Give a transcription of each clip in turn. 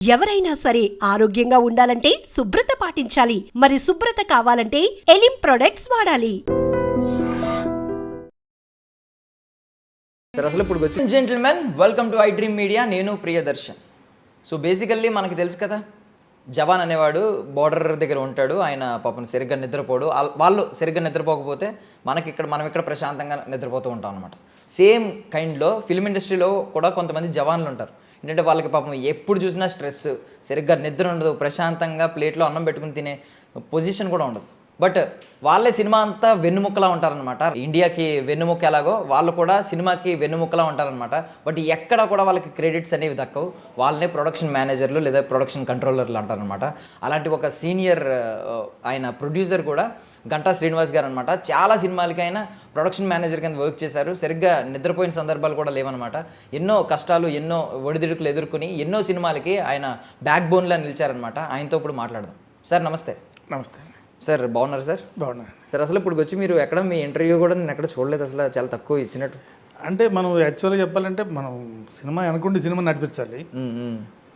ఎవరైనా సరే ఆరోగ్యంగా ఉండాలంటే శుభ్రత పాటించాలి. మరి శుభ్రత కావాలంటే ఎలిం ప్రొడక్ట్స్ వాడాలి. సార్ అసలు ఇప్పుడు వచ్చి gentlemen welcome to I dream media. నేను ప్రియదర్శన్. సో బేసికల్లీ మనకి తెలుసు కదా, జవాన్ అనేవాడు బార్డర్ దగ్గర ఉంటాడు. ఆయన పాపం సరిగ్గా నిద్రపోడు. వాళ్ళు సరిగ్గా నిద్రపోకపోతే మనం ఇక్కడ ప్రశాంతంగా నిద్రపోతూ ఉంటాం అనమాట. సేమ్ కైండ్లో ఫిల్మ్ ఇండస్ట్రీలో కూడా కొంతమంది జవాన్లు ఉంటారు. ఏంటంటే వాళ్ళకి పాపం ఎప్పుడు చూసినా స్ట్రెస్, సరిగ్గా నిద్ర ఉండదు, ప్రశాంతంగా ప్లేట్లో అన్నం పెట్టుకుని తినే పొజిషన్ కూడా ఉండదు. బట్ వాళ్ళే సినిమా అంతా వెన్నుముక్కలా ఉంటారనమాట. ఇండియాకి వెన్నుముక్క ఎలాగో వాళ్ళు కూడా సినిమాకి వెన్నుముక్కలా ఉంటారనమాట. బట్ ఎక్కడ కూడా వాళ్ళకి క్రెడిట్స్ అనేవి దక్కవు. వాళ్ళనే ప్రొడక్షన్ మేనేజర్లు లేదా ప్రొడక్షన్ కంట్రోలర్లు అంటారనమాట. అలాంటి ఒక సీనియర్ ఆయన ప్రొడ్యూసర్ కూడా గంటా శ్రీనివాస్ గారు అనమాట. చాలా సినిమాలకి ఆయన ప్రొడక్షన్ మేనేజర్ కింద వర్క్ చేశారు. సరిగ్గా నిద్రపోయిన సందర్భాలు కూడా లేవన్నమాట. ఎన్నో కష్టాలు, ఎన్నో ఒడిదుడుకులు ఎదుర్కొని ఎన్నో సినిమాలకి ఆయన బ్యాక్ బోన్లా నిలిచారనమాట. ఆయనతో ఇప్పుడు మాట్లాడదాం. సార్ నమస్తే. నమస్తే సార్, బాగున్నారు సార్? బాగున్నాను సార్. అసలు ఇప్పుడు వచ్చి మీరు ఎక్కడ మీ ఇంటర్వ్యూ కూడా నేను ఎక్కడ చూడలేదు, అసలు చాలా తక్కువ ఇచ్చినట్టు. అంటే మనం యాక్చువల్గా చెప్పాలంటే మనం సినిమా అనుకుంటే సినిమా నడిపించాలి,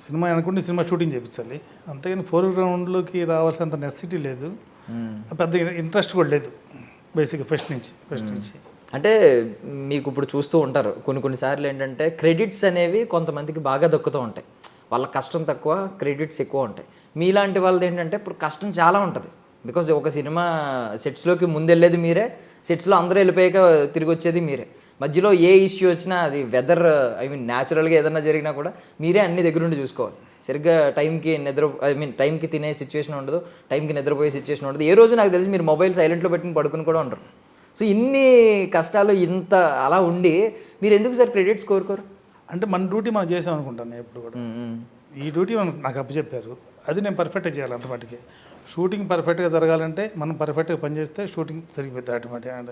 సినిమా అనుకుంటే సినిమా షూటింగ్ చేయించాలి. అంతేగాని ఫోర్గ్రౌండ్లోకి రావాల్సినంత నెసిటీ లేదు, పెద్ద ఇంట్రెస్ట్ కూడా లేదు బేసిక్గా ఫస్ట్ నుంచి. అంటే మీకు ఇప్పుడు చూస్తూ ఉంటారు కొన్నిసార్లు ఏంటంటే క్రెడిట్స్ అనేవి కొంతమందికి బాగా దక్కుతూ ఉంటాయి. వాళ్ళ కష్టం తక్కువ, క్రెడిట్స్ ఎక్కువ ఉంటాయి. మీలాంటి వాళ్ళది ఏంటంటే ఇప్పుడు కష్టం చాలా ఉంటుంది. బికాజ్ ఒక సినిమా సెట్స్లోకి ముందెళ్ళేది మీరే, సెట్స్లో అందరూ వెళ్ళిపోయాక తిరిగి వచ్చేది మీరే. మధ్యలో ఏ ఇష్యూ వచ్చినా, అది వెదర్ న్యాచురల్గా ఏదైనా జరిగినా కూడా మీరే అన్ని దగ్గరుండి చూసుకోవాలి. సరిగ్గా టైంకి తినే సిచ్యువేషన్ ఉండదు, టైంకి నిద్రపోయే సిచ్యువేషన్ ఉండదు. ఏ రోజు నాకు తెలిసి మీరు మొబైల్ సైలెంట్లో పెట్టుకుని పడుకుని కూడా ఉంటారు. సో ఇన్ని కష్టాలు ఇంత అలా ఉండి మీరు ఎందుకు సార్ క్రెడిట్స్ కోరుకోరు? అంటే మన డ్యూటీ మనం చేసాం అనుకుంటాను ఎప్పుడు కూడా. ఈ డ్యూటీ నాకు అప్పచెప్పారు, అది నేను పర్ఫెక్ట్గా చేయాలి. అంతమటుకే షూటింగ్ పర్ఫెక్ట్గా జరగాలంటే మనం పర్ఫెక్ట్గా పనిచేస్తే షూటింగ్ సరిగిపోద్ది ఆటోమేటిక్.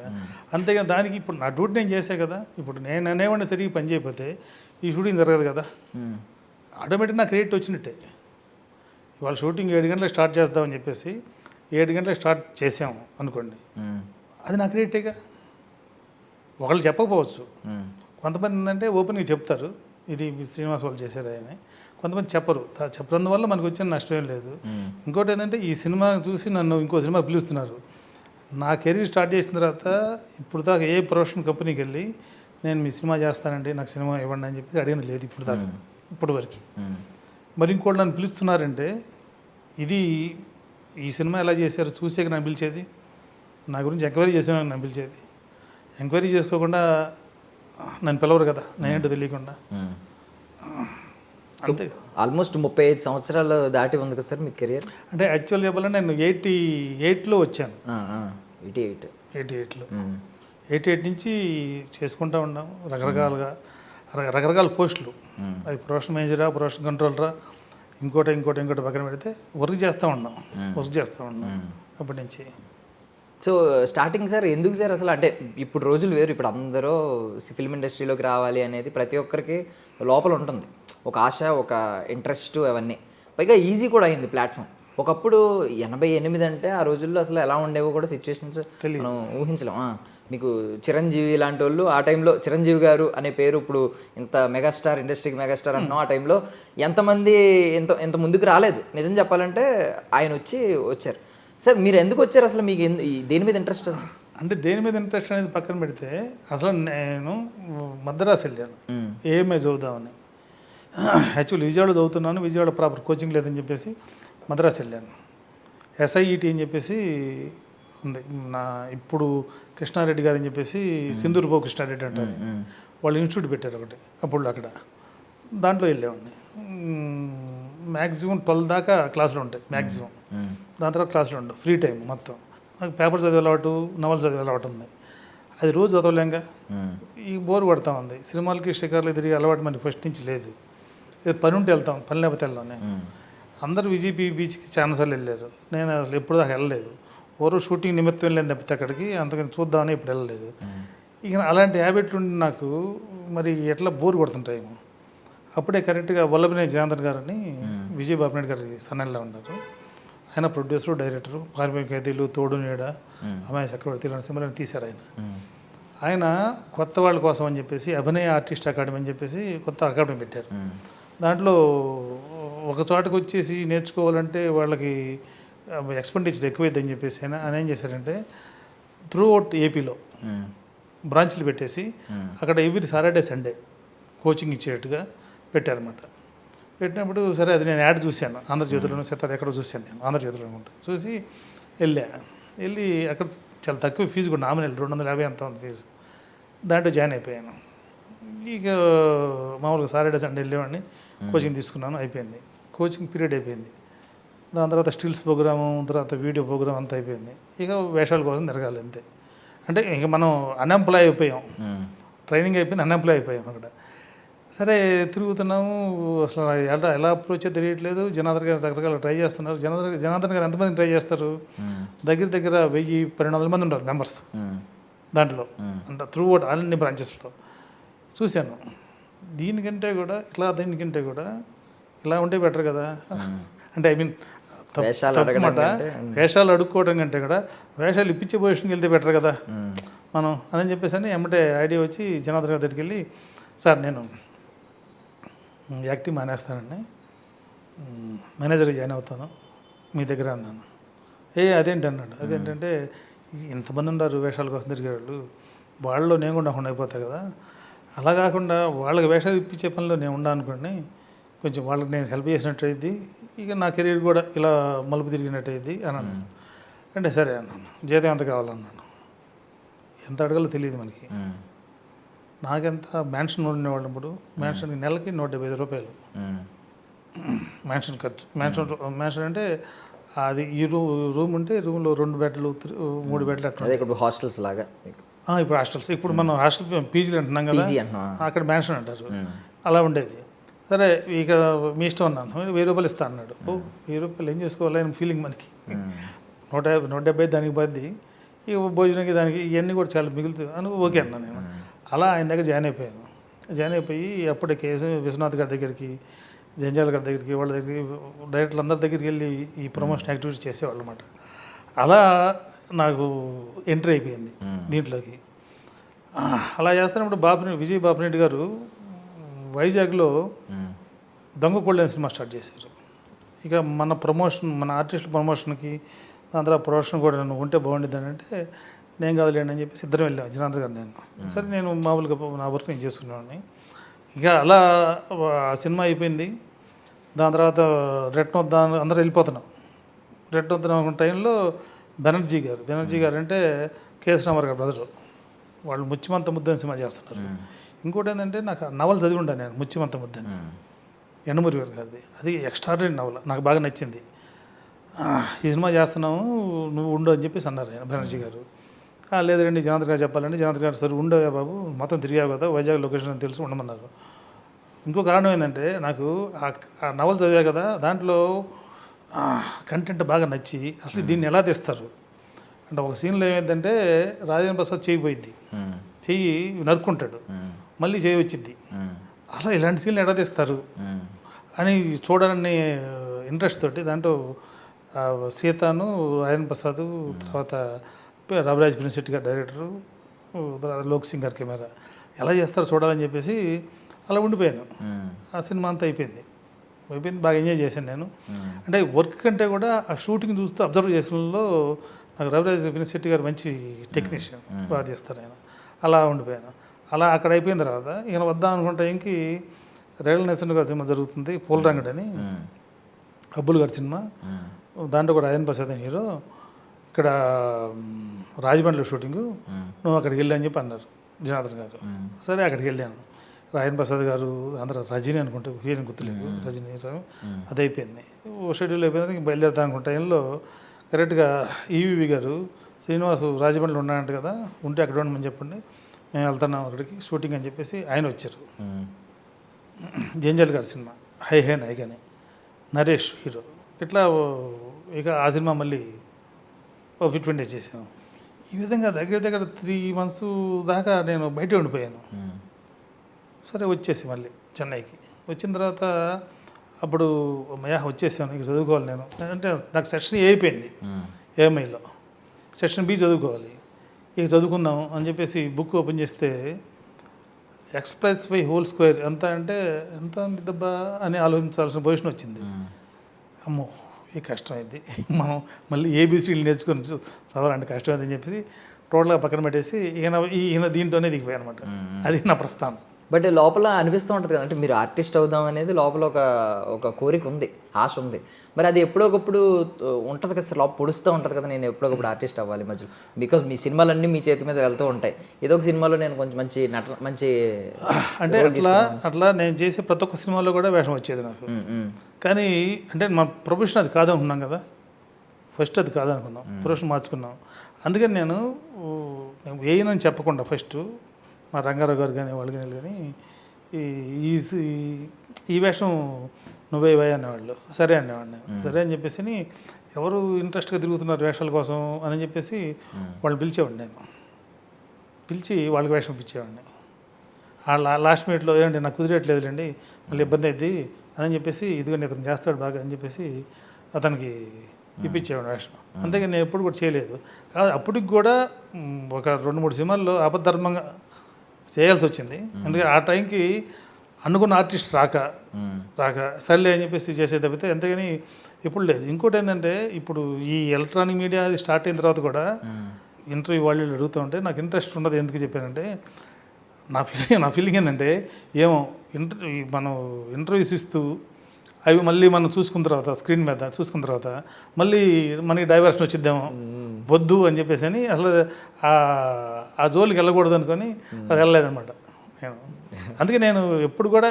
అంతేగా దానికి ఇప్పుడు నా డ్యూటీ నేను చేసే కదా. ఇప్పుడు నేను అనేవాడిని సరిగ్గా పని చేయకపోతే ఈ షూటింగ్ జరగదు కదా. ఆటోమేటిక్ నా క్రెడిట్ వచ్చినట్టే. ఇవాళ షూటింగ్ 7 గంటలకు స్టార్ట్ చేద్దామని చెప్పేసి 7 గంటలకు స్టార్ట్ చేసాము అనుకోండి, అది నా క్రెడిటేగా. ఒకళ్ళు చెప్పకపోవచ్చు, కొంతమంది ఏంటంటే ఓపెన్గా చెప్తారు ఇది శ్రీనివాస్ వాళ్ళు చేశారు అని. కొంతమంది చెప్పరందువల్ల మనకు వచ్చిన నష్టం ఏం లేదు. ఇంకోటి ఏంటంటే ఈ సినిమా చూసి నన్ను ఇంకో సినిమా పిలుస్తున్నారు. నా కెరీర్ స్టార్ట్ చేసిన తర్వాత ఇప్పుడు దాకా ఏ ప్రొడక్షన్ కంపెనీకి వెళ్ళి నేను మీ సినిమా చేస్తానండి, నాకు సినిమా ఇవ్వండి అని చెప్పి అడిగింది లేదు ఇప్పుడు దాకా, ఇప్పటి వరకు. మరి ఇంకోటి నన్ను పిలుస్తున్నారంటే ఇది ఈ సినిమా ఎలా చేశారు చూసాక నన్ను పిలిచేది, నా గురించి ఎంక్వైరీ చేసాను నన్ను పిలిచేది. ఎంక్వైరీ చేసుకోకుండా నన్ను పిలవరు కదా, నేనేంటో తెలియకుండా. అంతే. ఆల్మోస్ట్ 35 సంవత్సరాలు దాటి ఉంది కదా సార్ మీ కెరియర్. అంటే యాక్చువల్ చెప్పాలంటే నేను 88లో వచ్చాను. 88లో 88 నుంచి చేసుకుంటూ ఉన్నాం రకరకాల పోస్టులు. అది ప్రొడక్షన్ మేనేజరా, ప్రొడక్షన్ కంట్రోలరా, ఇంకోటి పక్కన పెడితే వర్క్ చేస్తూ ఉన్నాం అప్పటి నుంచి. సో స్టార్టింగ్ సార్ ఎందుకు సార్ అసలు, అంటే ఇప్పుడు రోజులు వేరు, ఇప్పుడు అందరూ ఫిల్మ్ ఇండస్ట్రీలోకి రావాలి అనేది ప్రతి ఒక్కరికి లోపల ఉంటుంది, ఒక ఆశ, ఒక ఇంట్రెస్ట్, అవన్నీ. పైగా ఈజీ కూడా అయింది ప్లాట్ఫామ్. ఒకప్పుడు 88 అంటే ఆ రోజుల్లో అసలు ఎలా ఉండేవో కూడా సిచ్యువేషన్స్ మనం ఊహించలేం. మీకు చిరంజీవి లాంటి వాళ్ళు ఆ టైంలో, చిరంజీవి గారు అనే పేరు ఇప్పుడు ఇంత మెగాస్టార్, ఇండస్ట్రీకి మెగాస్టార్ అన్నాం. ఆ టైంలో ఎంతమంది ఎంత ముందుకు రాలేదు. నిజం చెప్పాలంటే ఆయన వచ్చారు. సార్ మీరు ఎందుకు వచ్చారు అసలు, మీకు దేని మీద ఇంట్రెస్ట్ అసలు? అంటే దేని మీద ఇంట్రెస్ట్ అనేది పక్కన పెడితే అసలు నేను మద్రాసు వెళ్ళాను ఏఎంఐ చదువుదామని. యాక్చువల్లీ విజయవాడ చదువుతున్నాను, విజయవాడ ప్రాపర్ కోచింగ్ లేదని చెప్పేసి మద్రాసు వెళ్ళాను. SIET అని చెప్పేసి ఉంది, నా ఇప్పుడు కృష్ణారెడ్డి గారు అని చెప్పేసి సింధూర్బో కృష్ణారెడ్డి అంటారు, వాళ్ళు ఇన్స్టిట్యూట్ పెట్టారు ఒకటి అప్పుడు. అక్కడ దాంట్లో వెళ్ళేవాడిని. మ్యాక్సిమం 12 దాకా క్లాసులు ఉంటాయి మ్యాక్సిమం. దాని తర్వాత క్లాసులు ఉండవు, ఫ్రీ టైం మొత్తం. నాకు పేపర్ చదివే అలవాటు, నవల్ చదివే అలవాటు ఉంది. అది రోజు చదవలేంగా, ఈ బోర్ పడతా ఉంది. సినిమాలకి షికార్లు తిరిగి అలవాటు మనకి ఫస్ట్ నుంచి లేదు. పని ఉంటే వెళ్తాం, పని లేకపోతే వెళ్ళాను. అందరూ విజీపీ బీచ్కి చాలాసార్లు వెళ్ళారు, నేను అసలు ఎప్పుడు దాకా వెళ్ళలేదు. ఓరో షూటింగ్ నిమిత్తం వెళ్ళాను తప్పితే అక్కడికి, అంతకని చూద్దామని ఇప్పుడు వెళ్ళలేదు. ఇక అలాంటి హ్యాబిట్లు ఉండి నాకు మరి ఎట్లా బోర్ కొడుతుంటాయి. అప్పుడే కరెక్ట్గా వల్లభనే జనార్దన్ గారని విజయ్ బాబునాయుడు గారి సన్నెల్లో ఉన్నారు. ఆయన ప్రొడ్యూసరు, డైరెక్టరు, కార్మిక ఖైదీలు, తోడు నీడ, అమ్మాయి చక్రవర్తి ఇలాంటి సినిమాలను తీశారు ఆయన. కొత్త వాళ్ళ కోసం అని చెప్పేసి అభినయ ఆర్టిస్ట్ అకాడమీ అని చెప్పేసి కొత్త అకాడమీ పెట్టారు. దాంట్లో ఒక చోటకు వచ్చేసి నేర్చుకోవాలంటే వాళ్ళకి ఎక్స్పెండిచర్ ఎక్కువైద్దని చెప్పేసి ఆయన ఏం చేశారంటే త్రూ అవుట్ ఏపీలో బ్రాంచ్లు పెట్టేసి అక్కడ ఎవ్రీ సాటర్డే సండే కోచింగ్ ఇచ్చేట్టుగా పెట్టారన్నమాట. పెట్టినప్పుడు సరే అది నేను యాడ్ చూశాను, ఆంధ్రజ్యోతిలోనూ సెతార్ ఎక్కడో చూశాను నేను, ఆంధ్రజ్యోతిలో అనుకుంటా. చూసి వెళ్ళి అక్కడ చాలా తక్కువ ఫీజు కూడా, నామినల్ 250 అంత ఉంది ఫీజు. దాంట్లో జాయిన్ అయిపోయాను. ఇక మామూలుగా సాటర్డే సండే వెళ్ళేవాడిని, కోచింగ్ తీసుకున్నాను, అయిపోయింది. కోచింగ్ పీరియడ్ అయిపోయింది. దాని తర్వాత స్టిల్స్ ప్రోగ్రాము, తర్వాత వీడియో ప్రోగ్రామ్ అంతా అయిపోయింది. ఇక వేషాల కోసం తిరగాలి అంతే. అంటే ఇక మనం అన్ఎంప్లాయ్ అయిపోయాం, ట్రైనింగ్ అయిపోయింది, అన్ఎంప్లాయ్ అయిపోయాం అక్కడ. సరే తిరుగుతున్నాము, అసలు ఎలా అప్రోచ్ తెలియట్లేదు. జనార్దన్ గారు రకరకాల ట్రై చేస్తున్నారు. జనార్దన్ గారు ఎంతమంది ట్రై చేస్తారు? దగ్గర 1000-1200 మంది ఉంటారు మెంబర్స్ దాంట్లో, అంటే త్రూ అవుట్ అన్ని బ్రాంచెస్లో. చూశాను, దీనికంటే కూడా దీనికంటే కూడా ఇలా ఉంటే బెటర్ కదా. అంటే ఐ మీన్ వేషాలు అడుక్కోవడం కంటే కూడా వేషాలు ఇప్పించే పొజిషన్కి వెళ్తే బెటర్ కదా మనం అని చెప్పేసి అని ఎమ్మటే ఐడియా వచ్చి జనార్దన్ గారి దగ్గరికి వెళ్ళి, సార్ నేను యాక్టివ్ మానేస్తానండి, మేనేజర్ జాయిన్ అవుతాను మీ దగ్గర అన్నాను. అదేంటి అన్నాడు. అదేంటంటే ఇంతమంది ఉన్నారు వేషాల కోసం తిరిగేవాళ్ళు, వాళ్ళలో నేను కూడా అయిపోతా కదా, అలా కాకుండా వాళ్ళకి వేషాలు ఇప్పించే పనిలో నేను ఉండా అనుకోండి, కొంచెం వాళ్ళకి నేను హెల్ప్ చేసినట్టు అయింది, ఇక నా కెరీర్ కూడా ఇలా మలుపు తిరిగినట్టు అయింది అన్నాను. అంటే సరే అన్నాను. జీతం ఎంత కావాలన్నాను. ఎంత అడగాలో తెలియదు మనకి. నాకెంత మ్యాన్షన్ ఉండేవాళ్ళు ఇప్పుడు, మ్యాన్షన్కి నెలకి 175 రూపాయలు మ్యాన్షన్ ఖర్చు. మ్యాన్షన్ అంటే అది ఈ రూమ్ ఉంటే రూమ్లో 2 బెడ్లు 3 బెడ్లు అట్లా. ఇప్పుడు హాస్టల్స్ లాగా ఇప్పుడు హాస్టల్స్, ఇప్పుడు మనం హాస్టల్ పీజీలు అంటున్నాం కదా, అక్కడ మ్యాన్షన్ అంటారు, అలా ఉండేది. సరే ఇక మీ ఇష్టం అన్నాను. 1000 రూపాయలు ఇస్తా అన్నాడు. 1000 రూపాయలు ఏం చేసుకోవాలి అని ఫీలింగ్ మనకి. 150 దానికి బద్ది, ఇక భోజనానికి దానికి ఇవన్నీ కూడా చాలా మిగులుతుంది అని ఓకే అన్నాను నేను. అలా ఆయన దగ్గర జాయిన్ అయిపోయాను. జాయిన్ అయిపోయి అప్పుడే కేఎస్ విశ్వనాథ్ గారి దగ్గరికి, జంజాల గారి దగ్గరికి, వాళ్ళ దగ్గరికి, డైరెక్టర్లు అందరి దగ్గరికి వెళ్ళి ఈ ప్రమోషన్ యాక్టివిటీస్ చేసేవాళ్ళు అన్నమాట. అలా నాకు ఎంట్రీ అయిపోయింది దీంట్లోకి. అలా చేస్తున్నప్పుడు విజయ్ బాపిరెడ్డి గారు వైజాగ్లో దొంగ కోళ్ళ సినిమా స్టార్ట్ చేశారు. ఇక మన ప్రమోషన్, మన ఆర్టిస్టుల ప్రమోషన్కి, దాని తర్వాత ప్రొడక్షన్ కూడా నన్ను ఉంటే బాగుండేది అని అంటే, నేను కాదులేండి అని చెప్పేసి ఇద్దరం వెళ్ళాం, జనార్దన్ గారు నేను. సరే నేను మామూలుగా నా వర్క్ నేను చేసుకునేవాడిని. ఇక అలా సినిమా అయిపోయింది. దాని తర్వాత రెట్నొద్దాం అందరూ వెళ్ళిపోతున్నాం. రెట్నొద్దాం టైంలో బెనర్జీ గారు అంటే కేఎస్ రామారావు గారు బ్రదరు, వాళ్ళు ముచ్చిమంత ముద్దని సినిమా చేస్తున్నారు. ఇంకోటి ఏంటంటే నాకు నవల చదివి ఉంటాను నేను, ముచ్చిమంత ముద్దని, ఎండమూరి గారు గారిది. అది ఎక్స్ట్రాడినరీ నవల, నాకు బాగా నచ్చింది. ఈ సినిమా చేస్తున్నాము నువ్వు ఉండు అని చెప్పేసి అన్నారు ఆయన, బెనర్జీ గారు. లేదండి జనార్దన్ గారు చెప్పాలండి. జనార్దన్ గారు సరే ఉండవే బాబు, మొత్తం తిరిగావు కదా, వైజాగ్ లొకేషన్ అని తెలిసి ఉండమన్నారు. ఇంకో కారణం ఏంటంటే నాకు ఆ నవల చదివా కదా, దాంట్లో కంటెంట్ బాగా నచ్చి అసలు దీన్ని ఎలా తీస్తారు అంటే, ఒక సీన్లో ఏమైందంటే రాజేంద్ర ప్రసాద్ చెయ్యిపోయింది, చెయ్యి నరుక్కుంటాడు, మళ్ళీ చేయి వచ్చింది. అలా ఇలాంటి సీన్లు ఎలా తీస్తారు అని చూడాలని ఇంట్రెస్ట్ తోటి దాంట్లో సీతాను, రాజేంద్ర ప్రసాద్, తర్వాత రవిరాజ్ ప్రిన్సెట్ గారు డైరెక్టరు, లోక్ సింగ్ గారు కెమెరా, ఎలా చేస్తారో చూడాలని చెప్పేసి అలా ఉండిపోయాను. ఆ సినిమా అంతా అయిపోయింది, బాగా ఎంజాయ్ చేశాను నేను. అంటే వర్క్ కంటే కూడా ఆ షూటింగ్ చూస్తూ అబ్జర్వ్ చేసినలో నాకు రవిరాజ్ ప్రిన్సెట్ గారు మంచి టెక్నీషియన్, బాగా చేస్తారు ఆయన. అలా ఉండిపోయాను. అలా అక్కడ అయిపోయిన తర్వాత ఇక వద్దాం అనుకుంటే ఇంకి రేల నరసింహ గారి సినిమా జరుగుతుంది, పూలరంగడ్ అని, అబ్బుల్ గారి సినిమా. దాంట్లో కూడా రాజేంద్ర ప్రసాద్ అని హీరో. ఇక్కడ రాజమండ్రిలో షూటింగు, నువ్వు అక్కడికి వెళ్ళి అని చెప్పి అన్నారు జనార్దన్ గారు. సరే అక్కడికి వెళ్ళాను. రాజేంద్ర ప్రసాద్ గారు, అందరూ రజనీ అనుకుంటే హీరోని గుర్తులేదు, రజనీ, అది అయిపోయింది. షెడ్యూల్ అయిపోయింది, ఇంక బయలుదేరుతా అనుకుంటే టైంలో కరెక్ట్గా ఈవీవి గారు, శ్రీనివాసు రాజమండ్రిలో ఉన్నాడంట కదా, ఉంటే అక్కడ ఉండమని చెప్పండి, మేము వెళ్తున్నాం అక్కడికి షూటింగ్ అని చెప్పేసి ఆయన వచ్చారు. జంజాల్ గారి సినిమా హై హై నాయకని, నరేష్ హీరో. ఇట్లా ఇక ఆ సినిమా మళ్ళీ 15 డేస్ చేశాను. ఈ విధంగా దగ్గర 3 months దాకా నేను బయట ఉండిపోయాను. సరే వచ్చేసి మళ్ళీ చెన్నైకి వచ్చిన తర్వాత అప్పుడు వచ్చేసాను, ఇక చదువుకోవాలి నేను. అంటే నాకు సెక్షన్ ఏ అయిపోయింది, ఏఎంఐలో సెక్షన్ బి చదువుకోవాలి. ఇక చదువుకుందాం అని చెప్పేసి బుక్ ఓపెన్ చేస్తే ఎక్స్ప్రెస్ బై హోల్ స్క్వేర్ ఎంత అంటే ఎంత దెబ్బ అని ఆలోచించాల్సిన పొజిషన్ వచ్చింది. అమ్మో ఈ కష్టమైంది, మనం మళ్ళీ ఏబీసీలు నేర్చుకొని చదవాలంటే కష్టమైంది అని చెప్పేసి టోటల్గా పక్కన పెట్టేసి ఈయన దీంట్లోనే దిగిపోయాయి అనమాట. అది నా ప్రస్థానం. బట్ లోపల అనిపిస్తూ ఉంటుంది కదా, అంటే మీరు ఆర్టిస్ట్ అవుదాం అనేది లోపల ఒక కోరిక ఉంది, ఆశ ఉంది. మరి అది ఎప్పుడొకప్పుడు ఉంటుంది కదా సార్, లోపల పొడుస్తూ ఉంటుంది కదా, నేను ఎప్పుడొకప్పుడు ఆర్టిస్ట్ అవ్వాలి మధ్యలో. బికాజ్ మీ సినిమాలన్నీ మీ చేతి మీద వెళ్తూ ఉంటాయి. ఏదో ఒక సినిమాలో నేను కొంచెం మంచి అంటే అట్లా నేను చేసే ప్రతి ఒక్క సినిమాలో కూడా వేషం వచ్చేది నాకు. కానీ అంటే మా ప్రొఫెషన్ అది కాదనుకున్నాం కదా, ఫస్ట్ అది కాదనుకున్నాం, ప్రొఫెషన్ మార్చుకున్నాం. అందుకని నేను వేయనని చెప్పకుండా ఫస్ట్ మా రంగారావు గారు కానీ వాళ్ళు కానీ ఈ వేషం నువ్వే అనేవాళ్ళు. సరే అనేవాడిని. సరే అని చెప్పేసి ఎవరు ఇంట్రెస్ట్గా తిరుగుతున్నారు వేషాల కోసం అని చెప్పేసి వాళ్ళు పిలిచేవాడిని. నేను పిలిచి వాళ్ళకి వేషం ఇప్పించేవాడిని. లాస్ట్ మినిట్లో ఏమండి నాకు కుదిరేట్లేదులేండి, మళ్ళీ ఇబ్బంది అయింది అని చెప్పేసి ఇదిగోండి ఇతను చేస్తాడు బాగా అని చెప్పేసి అతనికి ఇప్పించేవాడు వేషం. అంతేగా నేను ఎప్పుడు కూడా చేయలేదు. కాదు అప్పటికి కూడా ఒక 2-3 సినిమాల్లో అబద్ధర్మంగా చేయాల్సి వచ్చింది. అందుకే ఆ టైంకి అనుకున్న ఆర్టిస్ట్ రాక సర్లే అని చెప్పేసి చేసే తప్పితే అంతేగాని ఎప్పుడు లేదు. ఇంకోటి ఏంటంటే ఇప్పుడు ఈ ఎలక్ట్రానిక్ మీడియా అది స్టార్ట్ అయిన తర్వాత కూడా ఇంటర్వ్యూ వాళ్ళు అడుగుతూ ఉంటే నాకు ఇంట్రెస్ట్ ఉండదు. ఎందుకు చెప్పానంటే నా ఫీలింగ్ ఏంటంటే ఏమో మనం ఇంటర్వ్యూస్ ఇస్తూ అవి మళ్ళీ మనం చూసుకున్న తర్వాత స్క్రీన్ మీద చూసుకున్న తర్వాత మళ్ళీ మనకి డైవర్షన్ వచ్చిద్దామో వద్దు అని చెప్పేసి అని అసలు ఆ జోలికి వెళ్ళకూడదు అనుకొని అది వెళ్ళలేదన్నమాట నేను. అందుకే నేను ఎప్పుడు కూడా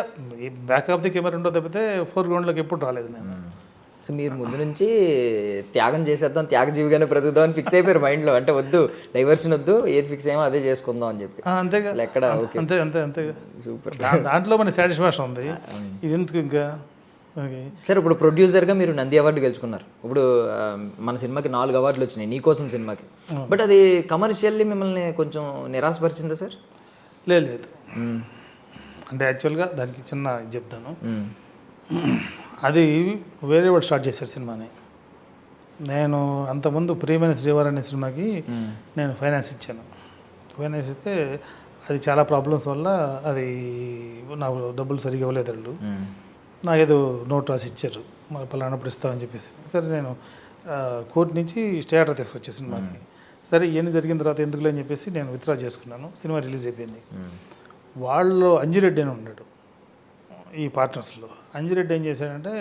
బ్యాక్ ఆఫ్ ది కెమెరా ఉండో తప్పితే ఫోర్గ్రౌండ్లోకి ఎప్పుడు రాలేదు నేను. సో మీరు ముందు నుంచి త్యాగం చేసేద్దాం, త్యాగజీవిగానే బ్రతుకుదాం అని ఫిక్స్ అయిపోయారు మైండ్లో. అంటే వద్దు డైవర్షన్ వద్దు, ఏది ఫిక్స్ అయ్యామో అదే చేసుకుందాం అని చెప్పి. అంతేగా ఎక్కడ అంతే అంతే అంతే సూపర్. దాంట్లో మన సాటిస్ఫాక్షన్ ఉంది. ఇది ఎందుకు ఇంకా సార్ ఇప్పుడు ప్రొడ్యూసర్గా మీరు నంది అవార్డు గెలుచుకున్నారు. ఇప్పుడు మన సినిమాకి 4 అవార్డులు వచ్చినాయి నీకోసం సినిమాకి. బట్ అది కమర్షియల్లీ మిమ్మల్ని కొంచెం నిరాశపరిచిందా సార్? లేదు. అంటే యాక్చువల్గా దానికి చిన్న ఇది చెప్తాను. అది వేరే వాడు స్టార్ట్ చేశారు సినిమాని. నేను అంతకుముందు ప్రియమైన శ్రీవారు అనే సినిమాకి నేను ఫైనాన్స్ ఇచ్చాను. ఫైనాన్స్ ఇస్తే అది చాలా ప్రాబ్లమ్స్ వల్ల అది నాకు డబ్బులు సరిగా ఇవ్వలేదు వాళ్ళు. నాకేదో నోట్ రాసి ఇచ్చారు, మరి పలానప్పుడు ఇస్తామని చెప్పేసి. సరే నేను కోర్టు నుంచి స్టే ఆర్డర్ తీసుకొచ్చే సినిమాకి. సరే ఇవన్నీ జరిగిన తర్వాత ఎందుకులే అని చెప్పేసి నేను విత్డ్రా చేసుకున్నాను. సినిమా రిలీజ్ అయిపోయింది. వాళ్ళు అంజిరెడ్డి అని ఉన్నాడు ఈ పార్ట్నర్స్లో. అంజిరెడ్డి ఏం చేశాడంటే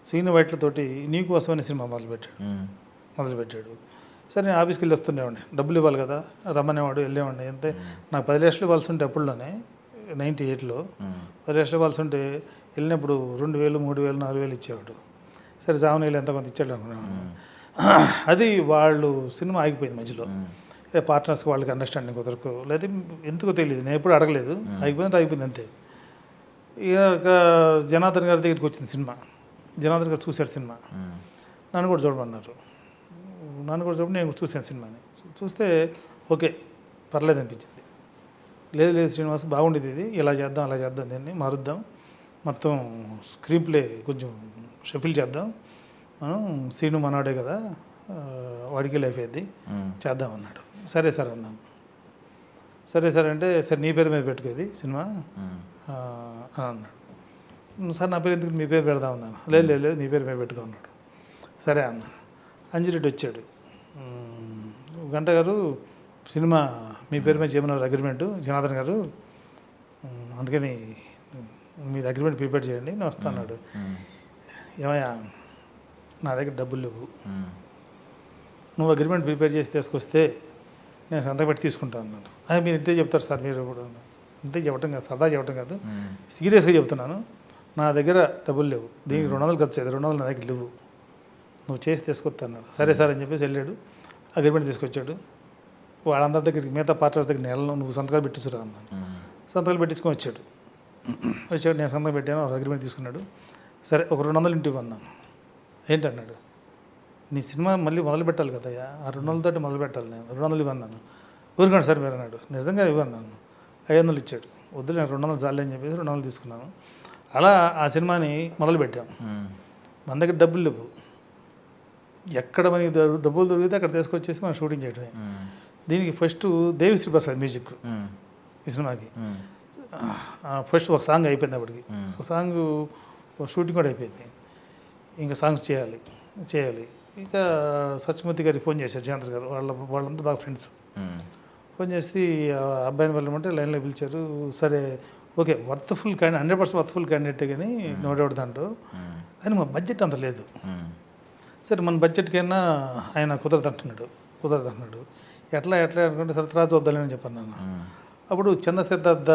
సీను వైట్లతోటి నీకోసం అనే సినిమా మొదలుపెట్టాడు. సరే నేను ఆఫీస్కి వెళ్ళి వస్తుండేవాడిని, డబ్బులు ఇవ్వాలి కదా, రమ్మనేవాడు, వెళ్ళేవాడిని. అంతే నాకు 10 లక్షలు ఇవ్వాల్సి ఉంటే అప్పుడులోనే 98లో 10 లక్షలు ఇవ్వాల్సి ఉంటే వెళ్ళినప్పుడు 2,000, 3,000, 4,000 ఇచ్చేవాడు. సరే జామనీళ్ళు ఎంత కొంత ఇచ్చాడు అనుకున్నాను. అది వాళ్ళు సినిమా ఆగిపోయింది మధ్యలో. పార్ట్నర్స్కి వాళ్ళకి అండర్స్టాండింగ్ కుదరకు లేదా ఎందుకో తెలియదు, నేను ఎప్పుడు అడగలేదు. ఆగిపోయింది అంతే. ఇక జనార్దన్ గారి దగ్గరికి వచ్చింది సినిమా. జనార్దన్ గారు చూశారు సినిమా, నన్ను కూడా చూడమన్నారు. నన్ను కూడా చూడమని నేను చూశాను సినిమాని. చూస్తే ఓకే పర్లేదు అనిపించింది. లేదు శ్రీనివాస్ బాగుండేది, ఇది ఇలా చేద్దాం అలా చేద్దాం, దీన్ని మారుద్దాం, మొత్తం స్క్రీన్ ప్లే కొంచెం షఫిల్ చేద్దాం, మనం సీను మనవాడే కదా వాడికి లైఫ్ అయ్యింది చేద్దాం అన్నాడు. సరే సార్ అన్నాను. సరే సార్ అంటే సరే నీ పేరు మీద పెట్టుకోది సినిమా అని అన్నాడు. సార్ నా పేరు ఎందుకు మీ పేరు పెడదాం అన్నాను. లేదు నీ పేరు మీద పెట్టుకో అన్నాడు. సరే అన్న. అంజిరెడ్డి వచ్చాడు. గంట గారు సినిమా మీ పేరు మీద చేయమన్నారు అగ్రిమెంటు జనార్దన్ గారు, అందుకని మీరు అగ్రిమెంట్ ప్రిపేర్ చేయండి నేను వస్తా అన్నాడు. ఏమయ్యా నా దగ్గర డబ్బులు లేవు, నువ్వు అగ్రిమెంట్ ప్రిపేర్ చేసి తీసుకొస్తే నేను సంతకం పెట్టి తీసుకుంటాను అన్నాడు. అది మీరు ఇంతే చెప్తారు సార్, మీరు కూడా ఇంతే చెప్పటం కాదు, సరదా చెప్పటం కాదు, సీరియస్గా చెప్తున్నాను. నా దగ్గర డబ్బులు లేవు, దీనికి 200 ఖర్చు అయ్యేది, 200 నా దగ్గర లేవు, నువ్వు చేసి తీసుకొస్తా అన్నాడు. సరే సార్ అని చెప్పేసి వెళ్ళాడు, అగ్రిమెంట్ తీసుకొచ్చాడు. వాళ్ళందరి దగ్గరికి మిగతా పార్ట్నర్స్ దగ్గర నెలలో నువ్వు సంతకాలు పెట్టించురా అన్నాను. సంతకాలు పెట్టించుకొని వచ్చాడు. నేను సంతకం పెట్టాను, అగ్రిమెంట్ తీసుకున్నాడు. సరే ఒక 200 ఇంటికి అన్నాను. ఏంటన్నాడు, నీ సినిమా మళ్ళీ మొదలు పెట్టాలి కదయ్యా, ఆ 200 మొదలు పెట్టాలి, నేను 200 ఇవ్వన్నాను. ఊరుకోండి సార్ మీరు అన్నాడు. నిజంగా ఇవ్వన్నాను. 500 ఇచ్చాడు. వద్దు నేను 200 చాలే అని చెప్పేసి 200 తీసుకున్నాను. అలా ఆ సినిమాని మొదలుపెట్టాం. మన దగ్గర డబ్బులు లేవు, ఎక్కడ మనకి డబ్బులు దొరికితే అక్కడ తీసుకొచ్చేసి మనం షూటింగ్ చేయడమే. దీనికి ఫస్ట్ దేవిశ్రీ ప్రసాద్ మ్యూజిక్ ఈ సినిమాకి. ఫస్ట్ ఒక సాంగ్ అయిపోయింది అప్పటికి. ఒక సాంగ్ షూటింగ్ కూడా అయిపోయింది. ఇంకా సాంగ్స్ చేయాలి. ఇంకా సత్యమూర్తి గారికి ఫోన్ చేశారు జయంత్ర గారు, వాళ్ళంతా బాగా ఫ్రెండ్స్. ఫోన్ చేసి ఆ అబ్బాయిని వెళ్ళమంటే లైన్లో పిలిచారు. సరే okay, worthful candidate, 100% worthful candidate కానీ నో డౌట్ దాంట్లో, కానీ మా బడ్జెట్ అంత లేదు. సరే మన బడ్జెట్కైనా ఆయన కుదరదు అంటున్నాడు. ఎట్లా అనుకుంటే సరే తర్వాత వద్దాలని చెప్పాను నేను. అప్పుడు చంద్రసిద్ధార్థ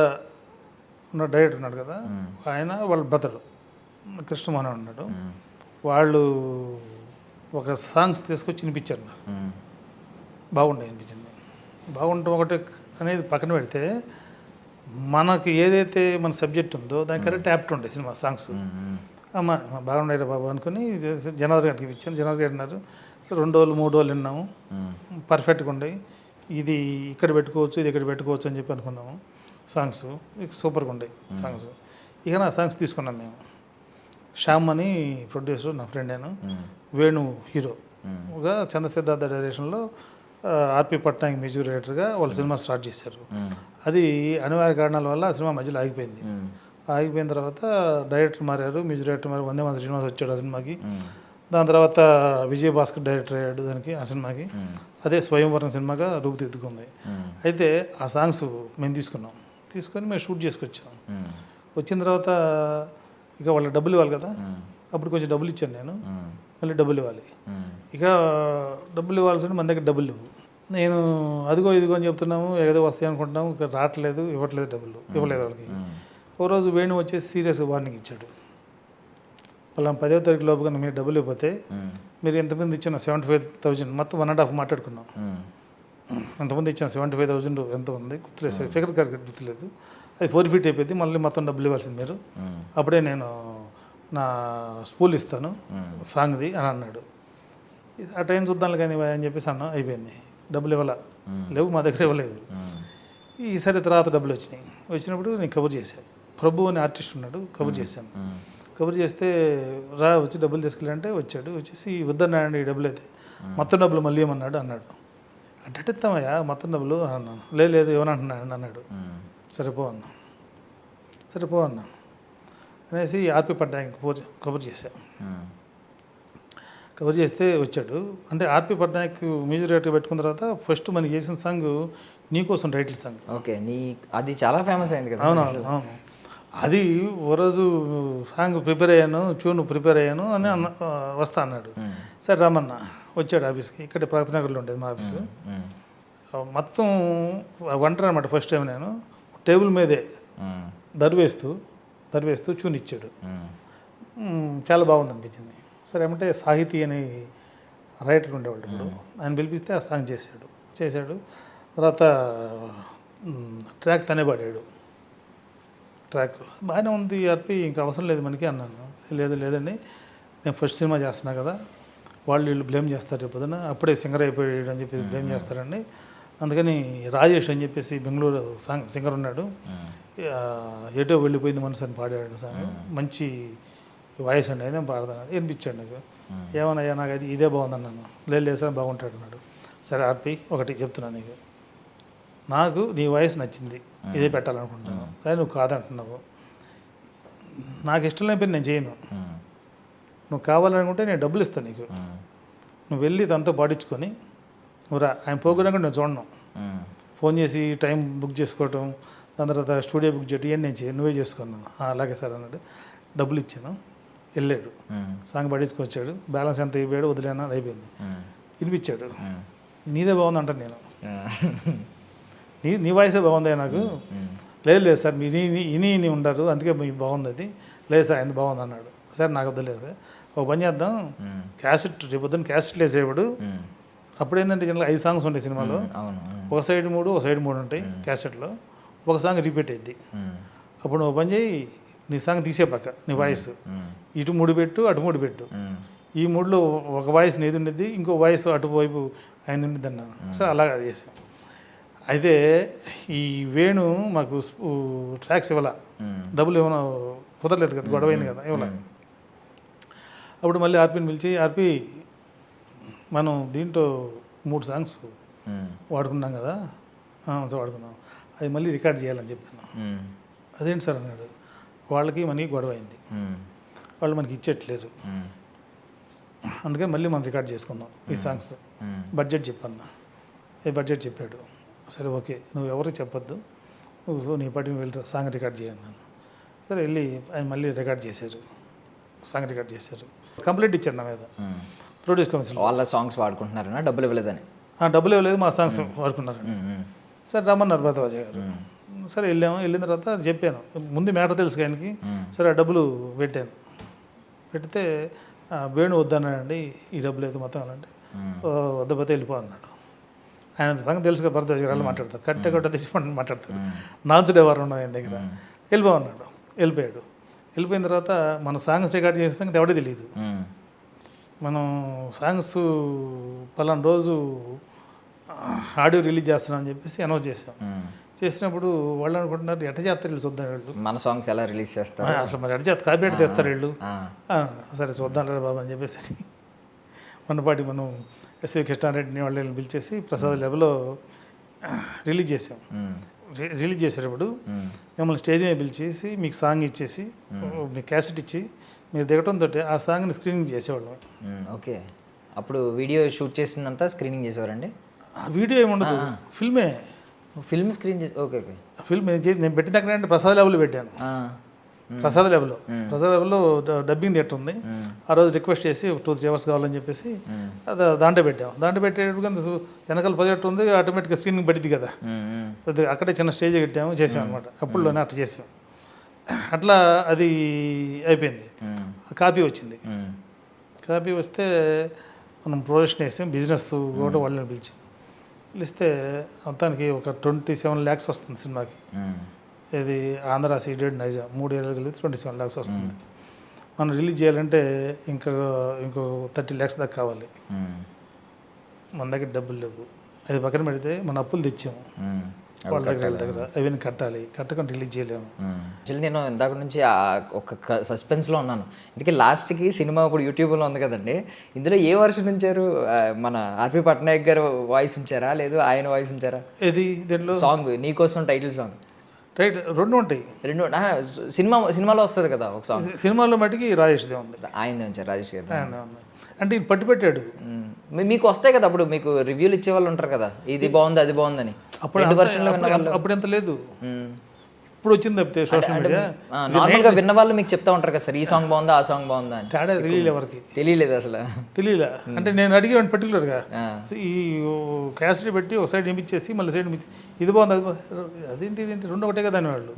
ఉన్న డైరెక్టర్ ఉన్నాడు కదా, ఆయన వాళ్ళ బ్రదరు కృష్ణమోహన్ ఉన్నాడు. వాళ్ళు ఒక సాంగ్స్ తీసుకొచ్చి వినిపించారు నాకు. బాగుండే అనిపించింది. బాగుంటాం ఒకటి అనేది పక్కన పెడితే, మనకి ఏదైతే మన సబ్జెక్ట్ ఉందో దానికి కరెక్ట్ యాప్ట్ ఉండే సినిమా సాంగ్స్. అమ్మ బాగున్నాయి బాబు అనుకుని జనార్దన్ గారికి ఇచ్చాను. జనార్దన్ గారు అన్నారు సార్ 2 రోజులు 3 రోజులు విన్నాము, పర్ఫెక్ట్గా ఉండే, ఇది ఇక్కడ పెట్టుకోవచ్చు, ఇది ఇక్కడ పెట్టుకోవచ్చు అని చెప్పి అనుకున్నాము. సాంగ్స్ సూపర్గా ఉంటాయి సాంగ్స్. ఇక నా సాంగ్స్ తీసుకున్నాం మేము. శ్యామ్ అని ప్రొడ్యూసర్, నా ఫ్రెండ్ నేను, వేణు హీరోగా, చంద్రసిద్ధార్థ డైరెక్షన్లో ఆర్పి పట్నాయక్ మ్యూజిక్ డైరెక్టర్గా వాళ్ళు సినిమా స్టార్ట్ చేశారు. అది అనివార్య కారణాల వల్ల ఆ సినిమా మధ్యలో ఆగిపోయింది. ఆగిపోయిన తర్వాత డైరెక్టర్ మారారు, మ్యూజిక్ డైరెక్టర్ మారి, వందే మాతరం శ్రీనివాస్ వచ్చాడు ఆ సినిమాకి. దాని తర్వాత విజయభాస్కర్ డైరెక్టర్ అయ్యాడు దానికి, ఆ సినిమాకి. అదే స్వయంవరం సినిమాగా రూపుదిద్దుకుంది. అయితే ఆ సాంగ్స్ మేము తీసుకొని మేము షూట్ చేసుకొచ్చాం. వచ్చిన తర్వాత ఇక వాళ్ళకి డబ్బులు ఇవ్వాలి కదా, అప్పుడు కొంచెం డబ్బులు ఇచ్చాను నేను, మళ్ళీ డబ్బులు ఇవ్వాలి. ఇక డబ్బులు ఇవ్వాల్సి మన దగ్గర డబ్బులు లేవు. నేను అదిగో ఇదిగో అని చెప్తున్నాము, ఏదో వస్తాయి అనుకుంటున్నాము, ఇక రావట్లేదు, ఇవ్వలేదు వాళ్ళకి. ఓ రోజు వేణు వచ్చేసి సీరియస్గా వార్నింగ్ ఇచ్చాడు. వాళ్ళ 10వ తారీఖు లోపుగా మీరు డబ్బులు ఇవ్వకపోతే, మీరు ఎంతమంది ఇచ్చిన 75,000 మొత్తం 1.5 మాట్లాడుకున్నాం. ఎంతమంది ఇచ్చిన 75,000 ఎంత ఉంది గుర్తులేదు, ఫిగర్ కరెక్ట్ గుర్తులేదు. అది ఫోర్ఫీట్ అయిపోయింది, మళ్ళీ మొత్తం డబ్బులు ఇవ్వాల్సింది మీరు, అప్పుడే నేను నా స్పూల్ ఇస్తాను సాంగ్ది అని అన్నాడు. ఆ టైం చూద్దాం కానీ అని చెప్పేసి అన్న అయిపోయింది. డబ్బులు లేవు, మా దగ్గర ఇవ్వలేదు. ఈసారి తర్వాత డబ్బులు వచ్చినప్పుడు నేను కబుర్ చేశాను. ప్రభు అనే ఆర్టిస్ట్ ఉన్నాడు, కబుర్ చేశాను. కబుర్ చేస్తే వచ్చి డబ్బులు తీసుకెళ్ళంటే వచ్చాడు. వచ్చేసి వద్దన్నాడు, ఈ డబ్బులు అయితే మొత్తం డబ్బులు మళ్ళీ ఏమన్నాడు అన్నాడు. అంటే ఇస్తామయ్యా మొత్తం డబ్బులు అన్నాను. లేదు ఏమనంటున్నాడు అన్నాడు. సరిపో అన్నా అనేసి ఆర్పి పట్నాయక్ కబుర్ చేశాను. కవర్ చేస్తే వచ్చాడు. అంటే ఆర్పి పట్నాయక్ మ్యూజిక్ డైరెక్టర్ పెట్టుకున్న తర్వాత ఫస్ట్ మనం చేసిన సాంగ్ నీకోసం టైటిల్ సాంగ్. ఓకే, అది చాలా ఫేమస్ అయింది కదా. అవును. అది ఓ రోజు సాంగ్ ప్రిపేర్ అయ్యాను అని వస్తా అన్నాడు. సరే రమ్మన్నా, వచ్చాడు ఆఫీస్కి. ఇక్కడ ప్రగతినగర్లో ఉండేది మా ఆఫీసు. మొత్తం వంటర్ అనమాట. ఫస్ట్ టైం నేను టేబుల్ మీదే దర్వేస్తూ చూని ఇచ్చాడు. చాలా బాగుంది అనిపించింది. సరే ఏమంటే సాహితీ అని రైటర్ ఉండేవాళ్ళు, ఇప్పుడు ఆయన పిలిపిస్తే ఆ సాంగ్ చేశాడు. తర్వాత ట్రాక్ తనే పాడాడు. ట్రాక్ బాగానే ఉంది ఆర్పి, ఇంకా అవసరం లేదు మనకి అన్నాను. లేదండి, నేను ఫస్ట్ సినిమా చేస్తున్నా కదా, వీళ్ళు బ్లేమ్ చేస్తారు రేపొద్దున, అప్పుడే సింగర్ అయిపోయాడు అని చెప్పేసి బ్లేమ్ చేస్తారండి. అందుకని రాజేష్ అని చెప్పేసి బెంగళూరు సింగర్ ఉన్నాడు, ఎటో వెళ్ళిపోయింది మనసు అని పాడాడు సాంగ్. మంచి వాయిస్ అండి, అయితే పాడతాను వినిపించాడు నాకు. ఏమన్నాయా నాకు అది ఇదే బాగుందన్నాను. లేదు సార్ బాగుంటాడు అన్నాడు. సరే ఆర్పి ఒకటి చెప్తున్నాను నీకు, నాకు నీ వాయిస్ నచ్చింది, ఇదే పెట్టాలనుకుంటున్నాను, కానీ నువ్వు కాదంటున్నావు. నాకు ఇష్టం లేని పని నేను చేయను. నువ్వు కావాలనుకుంటే నేను డబ్బులు ఇస్తాను నీకు, నువ్వు వెళ్ళి దాంతో పాటించుకొని నువ్వు రా. ఆయన ప్రోగ్రామ్ కూడా నేను చూడను. ఫోన్ చేసి టైం బుక్ చేసుకోవటం, దాని తర్వాత స్టూడియో బుక్ చేయటం ఇవన్నీ నేను చేయను, నువ్వే చేసుకున్నాను. అలాగే సార్ అన్నాడు. డబ్బులు ఇచ్చాను, వెళ్ళాడు, సాంగ్ పడించుకొచ్చాడు. బ్యాలెన్స్ ఎంత ఇవ్వాడు, వదిలేనా, అయిపోయింది. వినిపించాడు. నీదే బాగుంది అంటాను నేను, నీ వాయిసే బాగుంది నాకు. లేదు సార్ మీరు ఇని ఉండరు, అందుకే మీకు బాగుంది. అది లేదు సార్ ఆయన బాగుంది అన్నాడు. సార్ నాకు వద్దలేదు సార్, ఒక పని చేద్దాం, క్యాసెట్ రేపు పొద్దున్న క్యాసెట్లు వేసేవాడు. అప్పుడు ఏంటంటే జనరల్ 5 సాంగ్స్ ఉంటాయి సినిమాలో, ఒక సైడ్ 3 ఉంటాయి క్యాసెట్లో, ఒక సాంగ్ రిపీట్ అయ్యింది. అప్పుడు నువ్వు పని చేయి, నీ సాంగ్ తీసే పక్క నీ వాయిస్ ఇటు 3 పెట్టు, అటు 3 పెట్టు. ఈ 3లో ఒక వాయిస్ నీది ఉండేది, ఇంకో వాయిస్ అటువైపు ఆయన ఉండేది అన్నాను. సార్ అలాగా చేసాం. అయితే ఈ వేణు మాకు ట్రాక్స్ ఇవ్వాల, డబ్బులు ఏమైనా కుదరలేదు కదా, గొడవైంది కదా, ఇవ్వాల. అప్పుడు మళ్ళీ ఆర్పిని పిలిచి, ఆర్పి మనం దీంట్లో 3 సాంగ్స్ వాడుకున్నాం కదా, వాడుకున్నాం, అది మళ్ళీ రికార్డ్ చేయాలని చెప్పాను. అదేంటి సార్ అన్నాడు. వాళ్ళకి మనకి గొడవ అయింది, వాళ్ళు మనకి ఇచ్చేట్లేరు, అందుకని మళ్ళీ మనం రికార్డ్ చేసుకుందాం ఈ సాంగ్స్. బడ్జెట్ చెప్పన్నా, బడ్జెట్ చెప్పాడు. సరే ఓకే, నువ్వు ఎవరికి చెప్పొద్దు, నువ్వు నీ పాటికి వెళ్ళి సాంగ్ రికార్డ్ చేయన్నాను. సరే వెళ్ళి ఆయన మళ్ళీ రికార్డ్ చేశారు, సాంగ్ రికార్డ్ చేశారు. కంప్లైంట్ ఇచ్చారు నా మీద ప్రొడ్యూస్ కౌన్సిల్. వాళ్ళ సాంగ్స్ వాడుకుంటున్నారన్నా డబ్బులు ఇవ్వలేదని? డబ్బులు ఇవ్వలేదు, మా సాంగ్స్ వాడుకున్నారు. సరే రమ్మన్నారు భరద్వాజ గారు. సరే వెళ్ళాము. వెళ్ళిన తర్వాత చెప్పాను, ముందు మ్యాటర్ తెలుసు ఆయనకి. సరే ఆ డబ్బులు పెట్టాను. పెడితే వేణు వద్దన్నాడండి, ఈ డబ్బులు అయితే మొత్తం అంటే వద్దపోతే వెళ్ళిపో అన్నాడు. ఆయన సంగతి తెలుసుగా, భరద్వాజ గారు వాళ్ళు మాట్లాడతారు, కట్ట తెచ్చుకోండి మాట్లాడతారు. నాచుడే వారు ఉన్నది ఆయన దగ్గర. వెళ్ళిపో అన్నాడు. వెళ్ళిపోయాడు. వెళ్ళిపోయిన తర్వాత మన సాంగ్స్ రికార్డ్ చేసే సంగతి ఎవడే తెలియదు. మనం సాంగ్స్ పలానా రోజు ఆడియో రిలీజ్ చేస్తున్నామని చెప్పేసి అనౌన్స్ చేసాం. చేసినప్పుడు వాళ్ళు అనుకుంటున్నారు ఎట్ట చేస్తారు వీళ్ళు, చూద్దాం వీళ్ళు మన సాంగ్స్ ఎలా రిలీజ్ చేస్తారు, అసలు మరి ఎట్ట చేస్తారు, కాపీ చేస్తారు వీళ్ళు. సరే చూద్దాం రా బాబు అని చెప్పేసి మనపాటి మనం ఎస్వి కృష్ణారెడ్డిని వాళ్ళని పిలిచేసి ప్రసాద్ లెవెల్లో రిలీజ్ చేసాం. రిలీజ్ చేసేటప్పుడు మిమ్మల్ని స్టేజ్ మీద పిలిచేసి మీకు సాంగ్ ఇచ్చేసి మీకు క్యాసెట్ ఇచ్చి మీరు దిగటంతో ఆ సాంగ్ని స్క్రీనింగ్ చేసేవాళ్ళం. ఓకే, అప్పుడు వీడియో షూట్ చేసిందంతా స్క్రీనింగ్ చేసేవారండి? వీడియో ఏముండదు, ఫిల్మే. ఫిల్మ్ స్క్రీన్ చేసి ఓకే ఓకే. ఫిల్మ్ నేను పెట్టిన దగ్గర అంటే ప్రసాద్ లెవెల్లో పెట్టాను. ప్రసాద్ లెవెల్లో డబ్బింగ్ థియేటర్ ఉంది. ఆ రోజు రిక్వెస్ట్ చేసి 2-3 hours కావాలని చెప్పేసి దాంట్లో పెట్టాము. దాంట్లో పెట్టేటప్పుడు వెనకాల ప్రొజెక్ట్ ఉంది, ఆటోమేటిక్గా స్క్రీనింగ్ పడింది కదా, అక్కడే చిన్న స్టేజ్ పెట్టాము, చేసాం అనమాట. అప్పుడులోనే అట్లా చేసాం. అట్లా అది అయిపోయింది. కాపీ వచ్చింది. కాపీ వస్తే మనం ప్రొజెక్షన్ వేసాం, బిజినెస్ కూడా వాళ్ళని పిలిస్తే మొత్తానికి ఒక 27 lakhs వస్తుంది సినిమాకి. ఇది ఆంధ్ర సీడెడ్ నైజా 3 ఏళ్ళు కలిపి 27 lakhs వస్తుంది. మనం రిలీజ్ చేయాలంటే ఇంకో 30 lakhs దాకా కావాలి. మన దగ్గర డబ్బులు లేవు. అది పక్కన పెడితే మన అప్పులు తెచ్చాము వాళ్ళ దగ్గర అవన్నీ కట్టాలి, కట్టకుండా రిలీజ్ చేయలేము. యాక్చువల్లీ నేను ఇందాక నుంచి ఒక సస్పెన్స్లో ఉన్నాను. ఇందుకే లాస్ట్కి సినిమా ఇప్పుడు యూట్యూబ్లో ఉంది కదండి, ఇందులో ఏ వర్షన్ ఉంచారు? మన ఆర్పి పట్నాయక్ గారు వాయిస్ ఉంచారా, లేదు ఆయన వాయిస్ ఉంచారా? ఇది దీంట్లో సాంగ్ నీకోసం టైటిల్ సాంగ్ రైట్, రెండు ఉంటాయి. రెండు సినిమాలో వస్తుంది కదా ఒక సాంగ్. సినిమాలో మటుకి రాజేష్దే ఉంది, ఆయనదే ఉంచారు, రాజేష్ గారు. అంటే ఇది పట్టు పెట్టాడు. మీకు వస్తాయి కదా అప్పుడు, మీకు రివ్యూలు ఇచ్చే వాళ్ళు ఉంటారు కదా, ఇది బాగుంది అది బాగుందని. అప్పుడు ఎంత లేదు, ఇప్పుడు వచ్చింది తప్పితే సోషల్ మీడియా. నార్మల్గా విన్న వాళ్ళు మీకు చెప్తా ఉంటారు కదా సార్, ఈ సాంగ్ బాగుందా ఆ సాంగ్ బాగుందా అని. తేడా తెలియలే ఎవరికి, తెలియలేదు అసలు. తెలియలే అంటే నేను అడిగాను పర్టికులర్గా, ఈ క్యాసెట్ పెట్టి ఒక సైడ్ నింపించేసి మళ్ళీ సైడ్ ఇది బాగుంది అదేంటి ఇదేంటి రెండు ఒకటే కదా అని వాళ్ళు.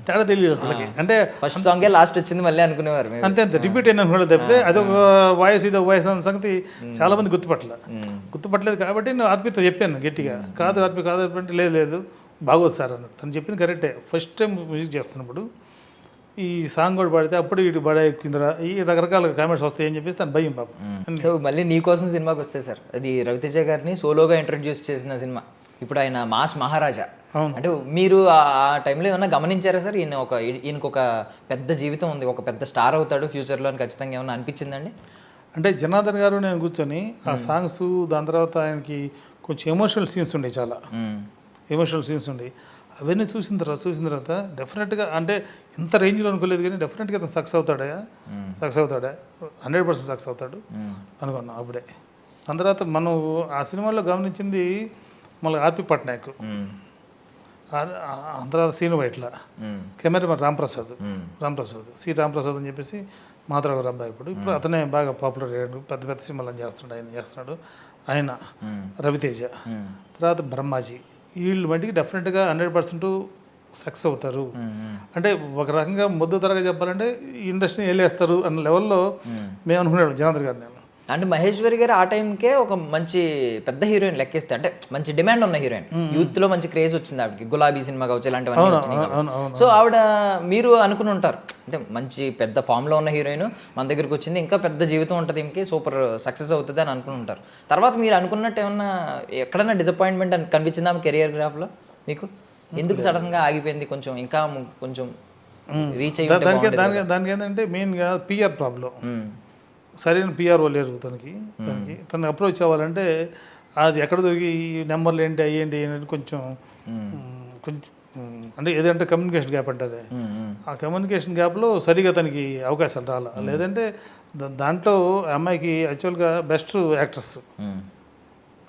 తేడా తెలియదు వాళ్ళకి. అంటే ఫస్ట్ సాంగే లాస్ట్ వచ్చింది మళ్ళీ అనుకునేవారు. అంతే రిపీట్ అయింది అనుకోలేదు తప్పితే అదొక వాయిస్ ఇదొక వాయిస్ అన్న సంగతి చాలా మంది గుర్తుపట్టలేదు. కాబట్టి నేను ఆర్పితో చెప్పాను గట్టిగా, కాదు ఆర్పి కాదు అంటే లేదు బాగోదు సార్ అన్నాడు. తను చెప్పింది కరెక్టే. ఫస్ట్ టైం మ్యూజిక్ చేస్తున్నప్పుడు ఈ సాంగ్ కూడా పాడితే అప్పుడు ఇటు బడా కింద ఈ రకరకాల కామెంట్స్ వస్తాయి అని చెప్పేసి తను భయం పాపం. సో మళ్ళీ నీకోసం సినిమాకి వస్తే సార్, అది రవితేజ గారిని సోలోగా ఇంట్రడ్యూస్ చేసిన సినిమా. ఇప్పుడు ఆయన మాస్ మహారాజా. అంటే మీరు ఆ టైంలో ఏమన్నా గమనించారా సార్, ఈయనకు ఒక పెద్ద జీవితం ఉంది, ఒక పెద్ద స్టార్ అవుతాడు ఫ్యూచర్లో అని ఖచ్చితంగా ఏమన్నా అనిపించిందండి? అంటే జనార్దన్ గారు నేను కూర్చొని ఆ సాంగ్స్, దాని తర్వాత ఆయనకి కొంచెం ఎమోషనల్ సీన్స్ ఉండేవి, చాలా ఎమోషనల్ సీన్స్ ఉండి అవన్నీ చూసిన తర్వాత డెఫినెట్గా అంటే ఇంత రేంజ్లో అనుకోలేదు కానీ డెఫినెట్గా అతను సక్సెస్ అవుతాడా 100% సక్సెస్ అవుతాడు అనుకున్నాం అప్పుడే. దాని తర్వాత మనం ఆ సినిమాలో గమనించింది మళ్ళీ ఆర్పి పట్నాయక్, తర్వాత సీను వైట్ల, కెమెరామెన్ రాంప్రసాద్ సి రాంప్రసాద్ అని చెప్పేసి మాధవ్ గారు అబ్బాయి. ఇప్పుడు అతనే బాగా పాపులర్ అయ్యాడు, పెద్ద పెద్ద సినిమాలు చేస్తున్నాడు ఆయన రవితేజ, తర్వాత బ్రహ్మాజీ. వీళ్ళు మట్టికి డెఫినెట్గా 100% సక్సెస్ అవుతారు. అంటే ఒక రకంగా ముద్దు తరగా చెప్పాలంటే ఇండస్ట్రీని వెళ్ళేస్తారు అన్న లెవెల్లో మేము అనుకున్నాడు జనార్దన్ గారు. నేను అంటే మహేశ్వరి గారు ఆ టైంకే ఒక మంచి పెద్ద హీరోయిన్ లెక్కిస్తే, అంటే మంచి డిమాండ్ ఉన్న హీరోయిన్, యూత్లో మంచి క్రేజ్ వచ్చింది ఆవిడకి, గులాబీ సినిమా కావచ్చు ఇలాంటివన్నీ వచ్చినాయి. సో ఆవిడ మీరు అనుకుని ఉంటారు అంటే మంచి పెద్ద ఫామ్లో ఉన్న హీరోయిన్ మన దగ్గరికి వచ్చింది, ఇంకా పెద్ద జీవితం ఉంటుంది, ఇంకే సూపర్ సక్సెస్ అవుతుంది అని అనుకుని ఉంటారు. తర్వాత మీరు అనుకున్నట్టు ఏమన్నా ఎక్కడన్నా డిసప్పాయింట్మెంట్ అని కనిపించిందా ఆమె కెరియర్ గ్రాఫ్లో మీకు? ఎందుకు సడన్గా ఆగిపోయింది, కొంచెం ఇంకా కొంచెం రీచ్ అయ్యి? దానికి ఏంటంటే మెయిన్గా పిఆర్ ప్రాబ్లం, సరైన పిఆర్ఓ లేరు తనకి అప్రోచ్ అవ్వాలంటే అది ఎక్కడ దొరికి నెంబర్లు ఏంటి అయ్యేంటి ఏంటి కొంచెం అంటే ఏదంటే కమ్యూనికేషన్ గ్యాప్ అంటారే, ఆ కమ్యూనికేషన్ గ్యాప్లో సరిగా తనకి అవకాశాలు రాలా. లేదంటే దాంట్లో అమ్మాయికి యాక్చువల్గా బెస్ట్ యాక్ట్రెస్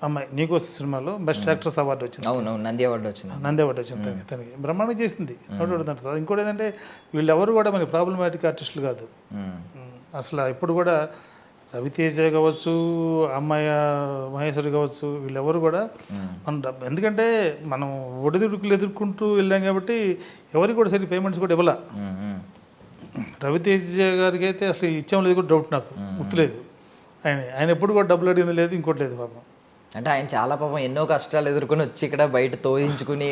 అమ్మాయి నీకోసం సినిమాలో బెస్ట్ యాక్ట్రెస్ అవార్డు వచ్చింది. అవును, నంది అవార్డు వచ్చింది. నంది అవార్డు వచ్చింది తనకి. బ్రహ్మాండంగా చేసింది. ఇంకోటి ఏంటంటే వీళ్ళెవరు కూడా మనకి ప్రాబ్లమాటిక్ ఆర్టిస్టులు కాదు అసలు. ఇప్పుడు కూడా రవితేజ కావచ్చు, అమ్మాయి మహేశ్వరి కావచ్చు, వీళ్ళెవరు కూడా మనం ఎందుకంటే మనం ఒడిదుడుకులు ఎదుర్కొంటూ వెళ్ళాం కాబట్టి ఎవరికి కూడా సరి పేమెంట్స్ కూడా ఇవ్వాల. రవితేజ గారికి అయితే అసలు ఇచ్చాం లేదు కూడా డౌట్ నాకు గుర్తులేదు. ఆయన ఎప్పుడు కూడా డబ్బులు అడిగింది లేదు, ఇంకోటి లేదు పాపం. అంటే ఆయన చాలా పాపం ఎన్నో కష్టాలు ఎదుర్కొని వచ్చి ఇక్కడ బయట తోయించుకుని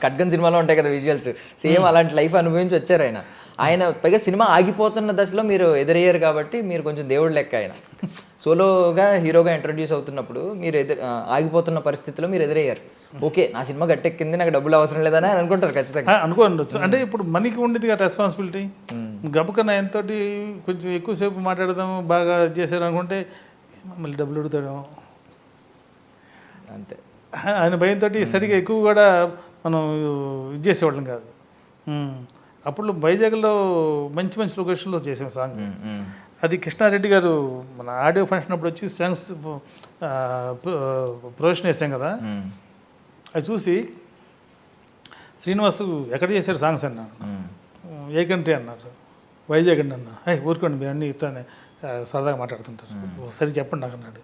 ఖడ్గన్ సినిమాలో ఉంటాయి కదా విజువల్స్, సేమ్ అలాంటి లైఫ్ అనుభవించి వచ్చారు ఆయన. ఆయన పైగా సినిమా ఆగిపోతున్న దశలో మీరు ఎదురయ్యారు కాబట్టి మీరు కొంచెం దేవుడు లెక్క. ఆయన సోలోగా హీరోగా ఇంట్రొడ్యూస్ అవుతున్నప్పుడు మీరు ఆగిపోతున్న పరిస్థితిలో మీరు ఎదురయ్యారు. ఓకే, నా సినిమా గట్టెక్కింది, నాకు డబ్బులు అవసరం లేదని అనుకుంటారు ఖచ్చితంగా. అనుకోండొచ్చు. అంటే ఇప్పుడు మనకి ఉండేది కదా రెస్పాన్సిబిలిటీ. గబుకన్నా ఎంతోటి కొంచెం ఎక్కువసేపు మాట్లాడదాము, బాగా చేశారు అనుకుంటే మళ్ళీ డబ్బులు అడుగుతాడేమో అంతే. ఆయన భయంతో సరిగా ఎక్కువ కూడా మనం ఇది చేసేవాళ్ళం కాదు. అప్పుడు వైజాగ్లో మంచి మంచి లొకేషన్లో చేసాం సాంగ్. అది కృష్ణారెడ్డి గారు మన ఆడియో ఫంక్షన్ అప్పుడు వచ్చి సాంగ్స్ ప్రొజెక్షన్ వేసాం కదా, అది చూసి శ్రీనివాస్ ఎక్కడ చేశారు సాంగ్స్ అన్నాను. ఏ కంట్రీ అన్నారు, వైజాగ్ అండి అన్న. ఊరుకోండి మీరు అన్నీ ఇట్లానే సరదాగా మాట్లాడుతుంటారు, సరే చెప్పండి నాకు అన్నాడు.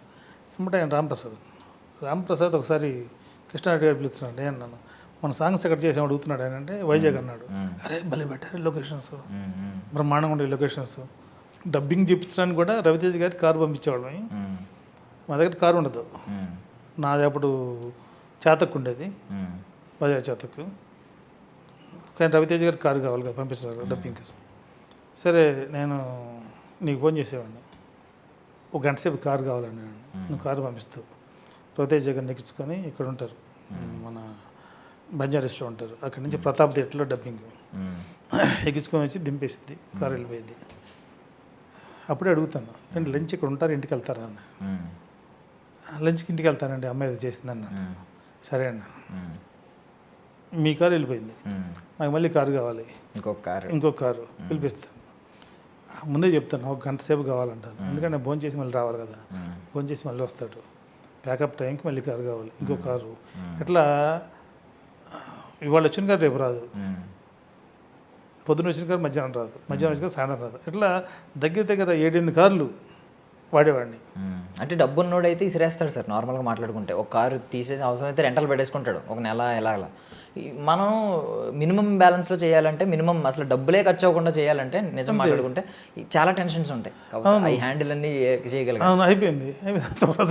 ఏమంటే ఆయన రాంప్రసాద్ ఒకసారి కృష్ణారెడ్డి గారు పిలుస్తున్నాడు. అన్నాను మన సాంగ్స్ ఎక్కడ చేసాం అడుగుతున్నాడు. ఆయన అంటే వైజాగ్ అన్నాడు. అరే భలే పెట్టారు లొకేషన్స్, బ్రహ్మాండంగా ఉండే లొకేషన్స్. డబ్బింగ్ చేయించడానికి కూడా రవితేజ గారి కారు పంపించేవాళ్ళం. మా దగ్గర కారు ఉండదు, నాది అప్పుడు చేతక్కు ఉండేది, బజాజ్ చేతక్కు. కానీ రవితేజ గారికి కారు కావాలి కదా పంపిస్తారు డబ్బింగ్ కోసం. సరే నేను నీకు ఫోన్ చేసేవాడిని, ఒక గంట సేపు కారు కావాలండి, నువ్వు కారు పంపిస్తావు. రవితేజ గారిని ఎక్కించుకొని ఇక్కడ ఉంటారు, మన బంజారీస్లో ఉంటారు, అక్కడి నుంచి ప్రతాప్ థియేటర్లో డబ్బింగ్ ఎక్కించుకొని వచ్చి దింపేసింది, కారు వెళ్ళిపోయింది. అప్పుడే అడుగుతాను, నేను లంచ్ ఇక్కడ ఉంటారు ఇంటికి వెళ్తారా అన్న. లంచ్కి ఇంటికి వెళ్తానండి, అమ్మాయి అది చేసిందన్న. సరే అన్న, మీ కారు వెళ్ళిపోయింది, నాకు మళ్ళీ కారు కావాలి, ఇంకొక కారు పిలిపిస్తాను. ముందే చెప్తాను, ఒక గంట సేపు కావాలంటాను, ఎందుకంటే భోజనం చేసి మళ్ళీ రావాలి కదా, భోజనం చేసి మళ్ళీ వస్తాడు, ప్యాకప్ టైంకి మళ్ళీ కారు కావాలి, ఇంకో కారు. ఎట్లా ఇవాళ వచ్చిన కారు రేపు రాదు, పొద్దున వచ్చిన కారు మధ్యాహ్నం రాదు, మధ్యాహ్నం వచ్చిన కారు సాయంత్రం రాదు. ఇట్లా దగ్గర 7-8 కార్లు వాడేవాడిని. అంటే డబ్బు ఉన్నోడైతే ఇసిరేస్తాడు సార్, నార్మల్గా మాట్లాడుకుంటే. ఒక కారు తీసేసి అవసరం అయితే రెంటల్ పెట్టేసుకుంటాడు ఒక నెల ఎలా. మనం మినిమం బ్యాలెన్స్లో చేయాలంటే, మినిమం అసలు డబ్బులే ఖర్చు అవ్వకుండా చేయాలంటే, నిజం మాట్లాడుకుంటే చాలా టెన్షన్స్ ఉంటాయి కాబట్టి ఈ హ్యాండిల్ అన్నీ చేయగలిగాను. అవును, అయిపోయింది.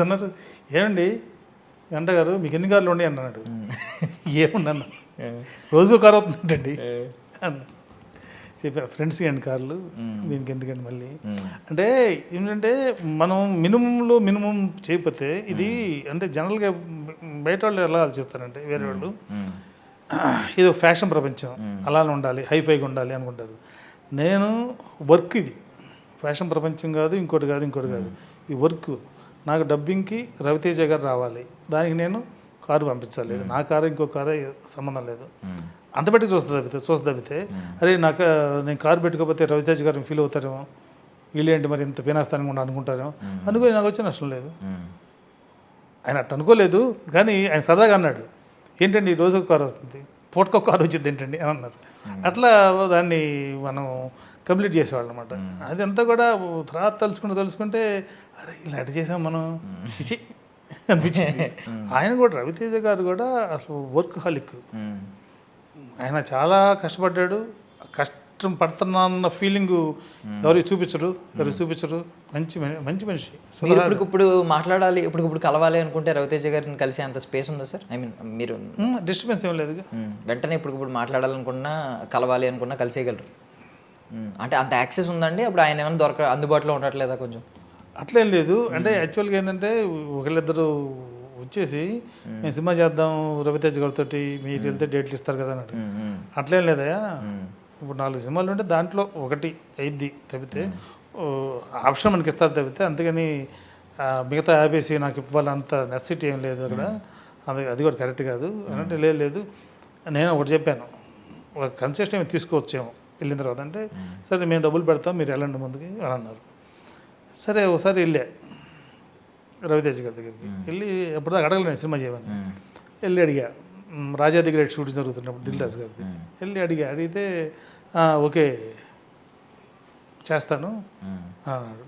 అన్నారు, ఏమండి గంట గారు మీకు ఎన్ని కార్లు ఉండి అన్నాడు. ఏముండన్న, రోజుకో కారు అవుతుందండి అన్న. చెప్పా, ఫ్రెండ్స్కి అండి కార్లు, దీనికి ఎందుకండి మళ్ళీ అంటే. ఏంటంటే మనం మినిమం చేయకపోతే ఇది అంటే జనరల్గా బయట వాళ్ళు ఎలా ఆలోచిస్తారంటే, వేరే వాళ్ళు ఇది ఒక ఫ్యాషన్ ప్రపంచం, అలానే ఉండాలి, హైఫైగా ఉండాలి అనుకుంటారు. నేను వర్క్, ఇది ఫ్యాషన్ ప్రపంచం కాదు, ఇంకోటి కాదు, ఈ వర్క్. నాకు డబ్బింగ్కి రవితేజ గారు రావాలి, దానికి నేను కారు పంపించాలి, నా కారు ఇంకో కారు సంబంధం లేదు, అంత బట్టి చూస్తే అరే నేను కారు పెట్టుకోకపోతే రవితేజ గారు ఫీల్ అవుతారేమో, వీళ్ళేంటి మరి ఇంత పీనాస్థానంగా ఉండి అనుకుంటారేమో అనుకుని నాకు వచ్చే నష్టం లేదు. ఆయన అట్ట అనుకోలేదు, కానీ ఆయన సరదాగా అన్నాడు, ఏంటండి ఈ రోజు ఒక కారు వస్తుంది, పూటకొక కారు వచ్చింది ఏంటండి అని అన్నారు. అట్లా దాన్ని మనం కంప్లీట్ చేసేవాళ్ళం అనమాట. అదంతా కూడా తర్వాత తలుచుకుంటే అరే ఇలా అట్ట చేసాం మనం అనిపించింది. ఆయన కూడా రవితేజ గారు కూడా అసలు వర్క్ హాలిక్, ఆయన చాలా కష్టపడ్డాడు. కష్టం పడుతున్నా ఫీలింగ్ ఎవరికి చూపించరు, మంచి మనిషి. ఇప్పుడు మాట్లాడాలి, ఇప్పుడు కలవాలి అనుకుంటే రవితేజ గారిని కలిసే అంత స్పేస్ ఉందా సార్? ఐ మీన్ మీరు డిస్టర్బెన్స్ ఏం లేదు, వెంటనే ఇప్పుడు మాట్లాడాలనుకున్నా, కలవాలి అనుకున్నా కలిసేయగలరు. అంటే అంత యాక్సెస్ ఉందండి. అప్పుడు ఆయన ఏమైనా అందుబాటులో ఉండట్లేదా కొంచెం? అట్లేం లేదు. అంటే యాక్చువల్గా ఏంటంటే ఒకళ్ళిద్దరు వచ్చేసి మేము సినిమా చేద్దాం రవితేజ గారితో, మీరు వెళ్తే డేట్లు ఇస్తారు కదా అన్నాడు. అట్లేం లేదయా, ఇప్పుడు 4 సినిమాలు ఉంటే దాంట్లో ఒకటి అయింది తప్పితే ఆప్షన్ మనకి ఇస్తారు తప్పితే, అంతేగాని మిగతా ఆపేసి నాకు ఇవ్వాలంత నెసెసిటీ ఏం లేదు అక్కడ, అది కూడా కరెక్ట్ కాదు అంటే. లేదు నేను ఒకటి చెప్పాను, ఒక కన్సెషన్ ఏమి తీసుకోవచ్చేమో వెళ్ళిన తర్వాత అంటే సరే మేము డబ్బులు పెడతాం మీరు వెళ్ళండి ముందుకి అని అన్నారు. సరే ఒకసారి వెళ్ళా రవితేజ్ గారి దగ్గరికి వెళ్ళి ఎప్పటిదాకా అడగలేదు సినిమా చేయమని. వెళ్ళి అడిగా రాజా దగ్గర షూటింగ్ జరుగుతున్నప్పుడు దిల్ రాజు గారికి వెళ్ళి అడిగితే ఓకే చేస్తాను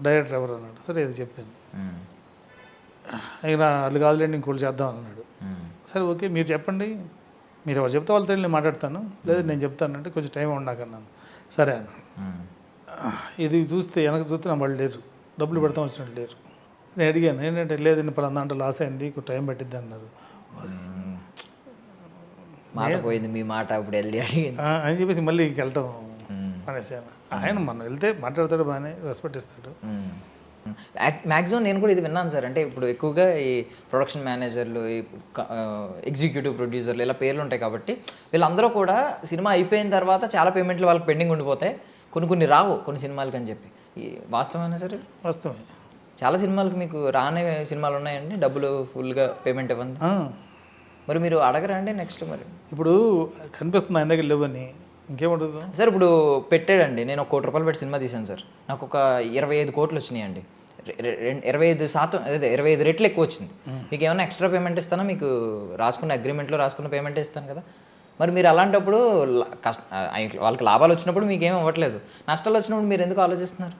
డైరెక్టర్ ఎవరు అన్నాడు. సరే ఇది చెప్పాను. అయినా అది కాదులేండి ఇంకోటి చేద్దాం అన్నాడు. సరే ఓకే మీరు చెప్పండి, మీరు ఎవరు చెప్తే వాళ్ళతో నేను మాట్లాడతాను, లేదా నేను చెప్తాను అంటే కొంచెం టైం ఉండకన్నాను. సరే అన్నాడు. ఇది చూస్తే వెనక చూస్తే నా వాళ్ళు లేరు, డబ్బులు పెడతాం వచ్చినట్టు లేరు. నేను అడిగాను ఏంటంటే లేదండి పలానా దాంట్లో లాస్ అయింది టైం పట్టిద్ది అన్నారు. మాట పోయింది మీ మాట అప్పుడు వెళ్ళి అడిగింది అని చెప్పేసి మళ్ళీ వెళ్ళటం అనేసాను. ఆయన మనం వెళ్తే మాట్లాడతాడు, బాగానే రెస్పెక్ట్ ఇస్తాడు. మ్యాక్సిమం నేను కూడా ఇది విన్నాను సార్. అంటే ఇప్పుడు ఎక్కువగా ఈ ప్రొడక్షన్ మేనేజర్లు, ఈ ఎగ్జిక్యూటివ్ ప్రొడ్యూసర్లు ఇలా పేర్లు ఉంటాయి కాబట్టి వీళ్ళందరూ కూడా సినిమా అయిపోయిన తర్వాత చాలా పేమెంట్లు వాళ్ళకి పెండింగ్ ఉండిపోతాయి, కొన్ని రావు కొన్ని సినిమాలకి అని చెప్పి. ఈ వాస్తవమేనా సార్? వాస్తవమే. చాలా సినిమాలకు మీకు రానే సినిమాలు ఉన్నాయండి, డబ్బులు ఫుల్గా పేమెంట్ ఇవ్వండి. మరి మీరు అడగరా అండి నెక్స్ట్? మరి ఇప్పుడు కనిపిస్తుంది ఆయన దగ్గర లేవని ఇంకేముంటుంది సార్. ఇప్పుడు పెట్టాడండి, నేను 1 కోటి రూపాయలు పెట్టి సినిమా తీశాను సార్, నాకు ఒక 25 కోట్లు వచ్చినాయండి. 25% అదే 25 రెట్లు ఎక్కువ వచ్చింది. మీకు ఏమైనా ఎక్స్ట్రా పేమెంట్ ఇస్తానా? మీకు రాసుకున్న అగ్రిమెంట్లో రాసుకున్న పేమెంట్ ఇస్తాను కదా. మరి మీరు అలాంటప్పుడు వాళ్ళకి లాభాలు వచ్చినప్పుడు మీకు ఏమి ఇవ్వట్లేదు, నష్టాలు వచ్చినప్పుడు మీరు ఎందుకు ఆలోచిస్తున్నారు?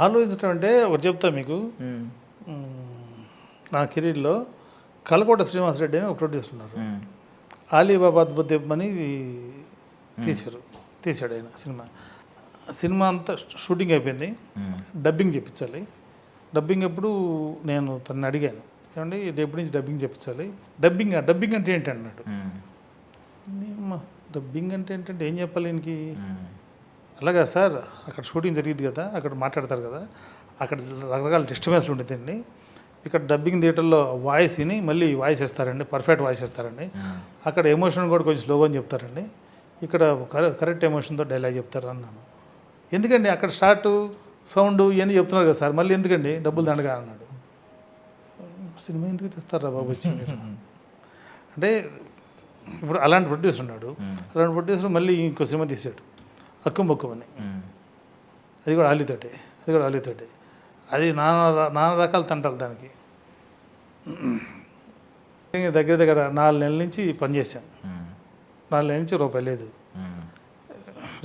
ఆలోచించడం అంటే ఒకటి చెప్తా మీకు. నా కెరీర్లో కలకోట శ్రీనివాసరెడ్డి అని ఒక ప్రొడ్యూసర్ ఉన్నారు. ఆలీబాబా అద్భుతమని తీశాడు ఆయన. సినిమా అంతా షూటింగ్ అయిపోయింది, డబ్బింగ్ చెప్పించాలి. డబ్బింగ్ ఎప్పుడు నేను తనని అడిగాను, ఏమండి రేపు నుంచి డబ్బింగ్ చెప్పించాలి. డబ్బింగ్ అంటే ఏంటి అన్నాడు. డబ్బింగ్ అంటే ఏంటంటే ఏం చెప్పాలి ఈయనకి? అలాగా సార్, అక్కడ షూటింగ్ జరిగింది కదా, అక్కడ మాట్లాడతారు కదా, అక్కడ రకరకాల డిస్టర్బెన్స్లు ఉండేదండి. ఇక్కడ డబ్బింగ్ థియేటర్లో వాయిస్ విని మళ్ళీ వాయిస్ ఇస్తారండి, పర్ఫెక్ట్ వాయిస్ ఇస్తారండి. అక్కడ ఎమోషన్ కూడా కొంచెం స్లోగా అని చెప్తారండి, ఇక్కడ కరెక్ట్ ఎమోషన్తో డైలాగ్ చెప్తారు అన్నాను. ఎందుకండి అక్కడ స్టార్ట్ సౌండ్ ఇవన్నీ చెప్తున్నారు కదా సార్, మళ్ళీ ఎందుకండి డబ్బులు దండగా అన్నాడు. సినిమా ఎందుకు తెస్తారా బాబు వచ్చి మీరు అంటే. ఇప్పుడు అలాంటి ప్రొడ్యూసర్ ఉన్నాడు. అలాంటి ప్రొడ్యూసర్ మళ్ళీ ఇంకో సినిమా తీసాడు అక్కుం బొక్కుమని, అది కూడా ఆలీతోటే. అది నానా రకాల తంటాలు దానికి. దగ్గర 4 నెలల నుంచి పనిచేశాను. 4 నెలల నుంచి రూపాయి లేదు.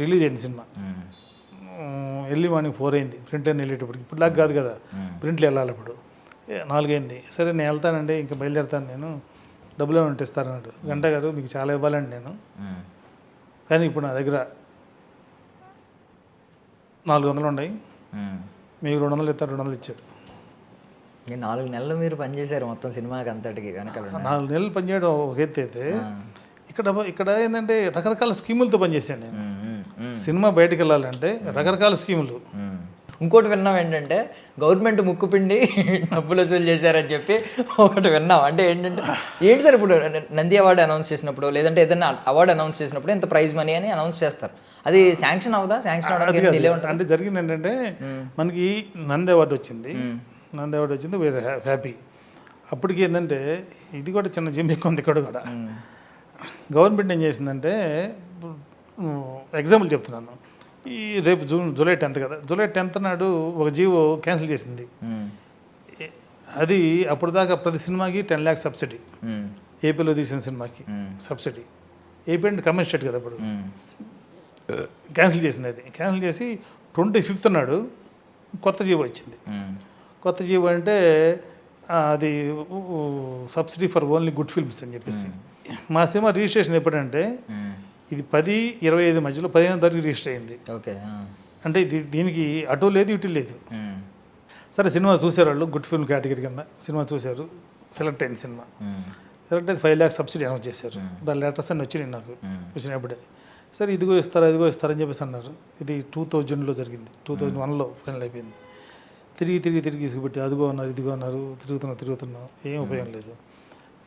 రిలీజ్ అయింది సినిమా, ఎర్లీ మార్నింగ్ 4 అయింది. ప్రింట్ అని వెళ్ళేటప్పుడు ఇప్పుడు లాగా కాదు కదా, ప్రింట్లు వెళ్ళాలి. అప్పుడు 4 అయింది. సరే నేను వెళ్తానండి, ఇంకా బయలుదేరుతాను, నేను డబ్బులు ఏమైనా ఇస్తారన్నాడు. గంట గారు మీకు చాలా ఇవ్వాలండి నేను, కానీ ఇప్పుడు నా దగ్గర 400 ఉన్నాయి, మీకు 200 ఇస్తారు. 200 ఇచ్చాడు. 4 నెలలు మీరు పనిచేశారు మొత్తం సినిమాకి అంతటికి వెనక. 4 నెలలు పనిచేయడం ఒక ఎత్తు అయితే, ఇక్కడ ఏంటంటే రకరకాల స్కీములతో పనిచేశాను నేను. సినిమా బయటకు వెళ్ళాలంటే రకరకాల స్కీములు. ఇంకోటి విన్నాం ఏంటంటే గవర్నమెంట్ ముక్కుపిండి డబ్బులు వసూలు చేశారని చెప్పి ఒకటి విన్నాం. అంటే ఏంటి సార్, ఇప్పుడు నంది అవార్డు అనౌన్స్ చేసినప్పుడు లేదంటే ఏదైనా అవార్డు అనౌన్స్ చేసినప్పుడు ఇంత ప్రైజ్ మనీ అని అనౌన్స్ చేస్తారు, అది శాంక్షన్ అవుదా? శాంక్షన్ అవడానికి అంటే జరిగింది ఏంటంటే, మనకి నంది అవార్డు వచ్చింది, వేరే హ్యాపీ. అప్పటికి ఏంటంటే ఇది కూడా చిన్న జిమ్ ఎక్కువ ఉంది. ఇక్కడ కూడా గవర్నమెంట్ ఏం చేసిందంటే, ఎగ్జాంపుల్ చెప్తున్నాను, ఈ రేపు జూలై 10th కదా, జూలై 10th నాడు ఒక జీవో క్యాన్సిల్ చేసింది. అది అప్పుడు దాకా ప్రతి సినిమాకి 10 lakhs సబ్సిడీ, ఏపీలో తీసిన సినిమాకి సబ్సిడీ. ఏపీ అంటే కమిషన్ స్టేట్ కదా, అప్పుడు క్యాన్సిల్ చేసింది. అది క్యాన్సిల్ చేసి 25th నాడు కొత్త జీవో వచ్చింది. కొత్త జీవో అంటే అది subsidy for only good films అని చెప్పేసి. మా సినిమా రిజిస్ట్రేషన్ ఎప్పుడంటే ఇది 10-25 మధ్యలో 15వ తారీఖు రిజిస్టర్ అయింది. ఓకే, అంటే దీనికి అటు లేదు ఇటు లేదు. సరే సినిమా చూసారు వాళ్ళు, గుడ్ ఫిల్మ్ కేటగిరీ కింద సినిమా చూశారు, సెలెక్ట్ అయింది సినిమా. సెలెక్ట్ అయితే 5 lakhs సబ్సిడీ అనౌన్స్ చేశారు. దాని లెటర్స్ అన్నీ వచ్చినాయి నాకు, వచ్చినప్పుడే. సరే ఇదిగో ఇస్తారని చెప్పేసి అన్నారు. ఇది 2000లో జరిగింది, 2001లో ఫైనల్ అయిపోయింది. తిరిగి ఇసుకుపెట్టి అదిగో అన్నారు, ఇదిగో అన్నారు, తిరుగుతున్నాం, ఏం ఉపయోగం లేదు.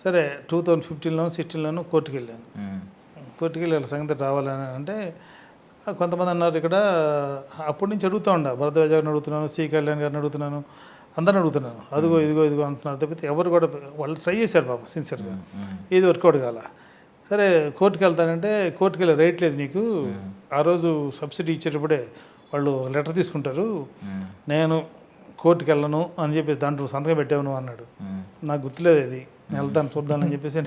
సరే 2015లో 16లోనూ కోర్టుకు వెళ్ళాను. కోర్టుకి వెళ్ళి సంగతి రావాలని అంటే కొంతమంది అన్నారు ఇక్కడ. అప్పటి నుంచి అడుగుతూ ఉండా, భరద్వాజ గారిని అడుగుతున్నాను, సి కళ్యాణ్ గారిని అడుగుతున్నాను, అందరిని అడుగుతున్నాను, ఇదిగో అంటున్నారు తప్పితే ఎవరు కూడా వాళ్ళు ట్రై చేశారు పాపం సిన్సియర్గా, ఏది వర్కౌట్ కాల. సరే కోర్టుకి వెళ్తానంటే కోర్టుకి వెళ్ళే రైట్ లేదు నీకు, ఆ రోజు సబ్సిడీ ఇచ్చేటప్పుడే వాళ్ళు లెటర్ తీసుకుంటారు, నేను కోర్టుకి వెళ్ళను అని చెప్పేసి దాంట్లో సంతకం పెట్టావు నువ్వు అన్నాడు. నాకు గుర్తులేదు అది, నేను వెళ్తాను చూద్దానని చెప్పేసి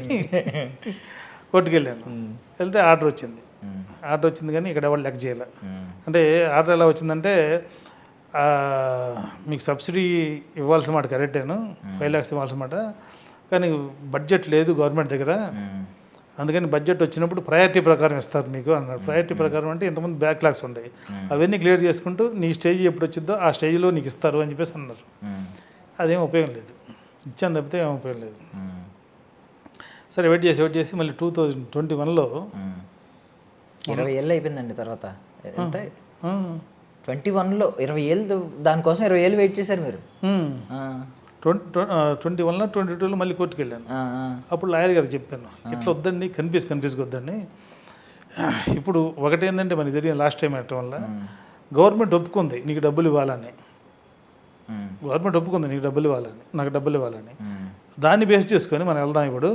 కోర్టుకి వెళ్ళాను. వెళ్తే ఆర్డర్ వచ్చింది. ఆర్డర్ వచ్చింది కానీ ఇక్కడ ఎవరు లెక్క చేయాలి. అంటే ఆర్డర్ ఎలా వచ్చిందంటే మీకు సబ్సిడీ ఇవ్వాల్సిన మాట కరెక్టేను, 5 lakhs ఇవ్వాల్సిన మాట, కానీ బడ్జెట్ లేదు గవర్నమెంట్ దగ్గర, అందుకని బడ్జెట్ వచ్చినప్పుడు ప్రయారిటీ ప్రకారం ఇస్తారు మీకు అన్నాడు. ప్రయారిటీ ప్రకారం అంటే ఇంతకుముందు బ్యాక్లాగ్స్ ఉంటాయి, అవన్నీ క్లియర్ చేసుకుంటూ నీ స్టేజ్ ఎప్పుడు వచ్చిందో ఆ స్టేజ్లో నీకు ఇస్తారు అని చెప్పేసి అన్నారు. అదేం ఉపయోగం లేదు, ఇచ్చాను తప్పితే ఏం ఉపయోగం లేదు. సరే వెయిట్ చేసి మళ్ళీ 2021లో 20 ఏళ్ళు అయిపోయిందండి. తర్వాత ఎంత 21లో 20 ఏళ్ళు, దానికోసం 20 ఏళ్ళు వెయిట్ చేశారు మీరు. 21లో 22లో మళ్ళీ కోర్టుకు వెళ్ళాను. అప్పుడు లాయర్ గారు చెప్పాను, ఇట్లా వద్దండి, కన్ఫ్యూజ్ వద్దండి. ఇప్పుడు ఒకటేంటంటే మనకి జరిగిన లాస్ట్ టైం అవ్వటం వల్ల గవర్నమెంట్ ఒప్పుకుంది నీకు డబ్బులు ఇవ్వాలని, గవర్నమెంట్ ఒప్పుకుంది నీకు డబ్బులు ఇవ్వాలని, నాకు డబ్బులు ఇవ్వాలని. దాన్ని బేస్ చేసుకొని మనం వెళ్దాం. ఇప్పుడు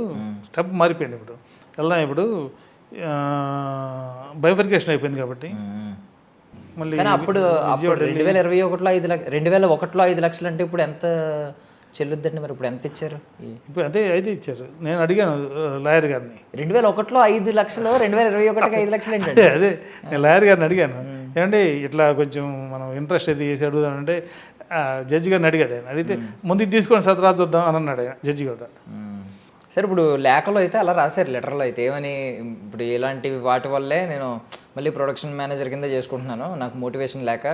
స్టెప్ మారిపోయింది, ఇప్పుడు వెళ్దాం. ఇప్పుడు బైఫర్కేషన్ అయిపోయింది కాబట్టి మళ్ళీ అప్పుడు 2021లో 5 లక్షలు అంటే ఇప్పుడు ఎంత చెల్లుద్దండి? మరి ఇప్పుడు ఎంత ఇచ్చారు? ఇప్పుడు అదే 5 ఇచ్చారు. నేను అడిగాను లాయర్ గారిని, 2001లో 5 లక్షలు, 2021కి 5 లక్షలు ఏంటంటే? అదే నేను లాయర్ గారిని అడిగాను, ఏమంటే ఇట్లా కొంచెం మనం ఇంట్రెస్ట్ అయితే చేసి అడుగుదామంటే జడ్జి గారిని అడిగాడు. ఆయన అడిగితే ముందు ఇది తీసుకొని తర్వాత చూద్దాం అని అన్నాడు ఆయన, జడ్జి కూడా. సరే, ఇప్పుడు లేఖలో అయితే అలా రాశారు, లెటర్లో అయితే ఏమని, ఇప్పుడు ఇలాంటి వాటి వల్లే నేను మళ్ళీ ప్రొడక్షన్ మేనేజర్ కింద చేసుకుంటున్నాను, నాకు మోటివేషన్ లేక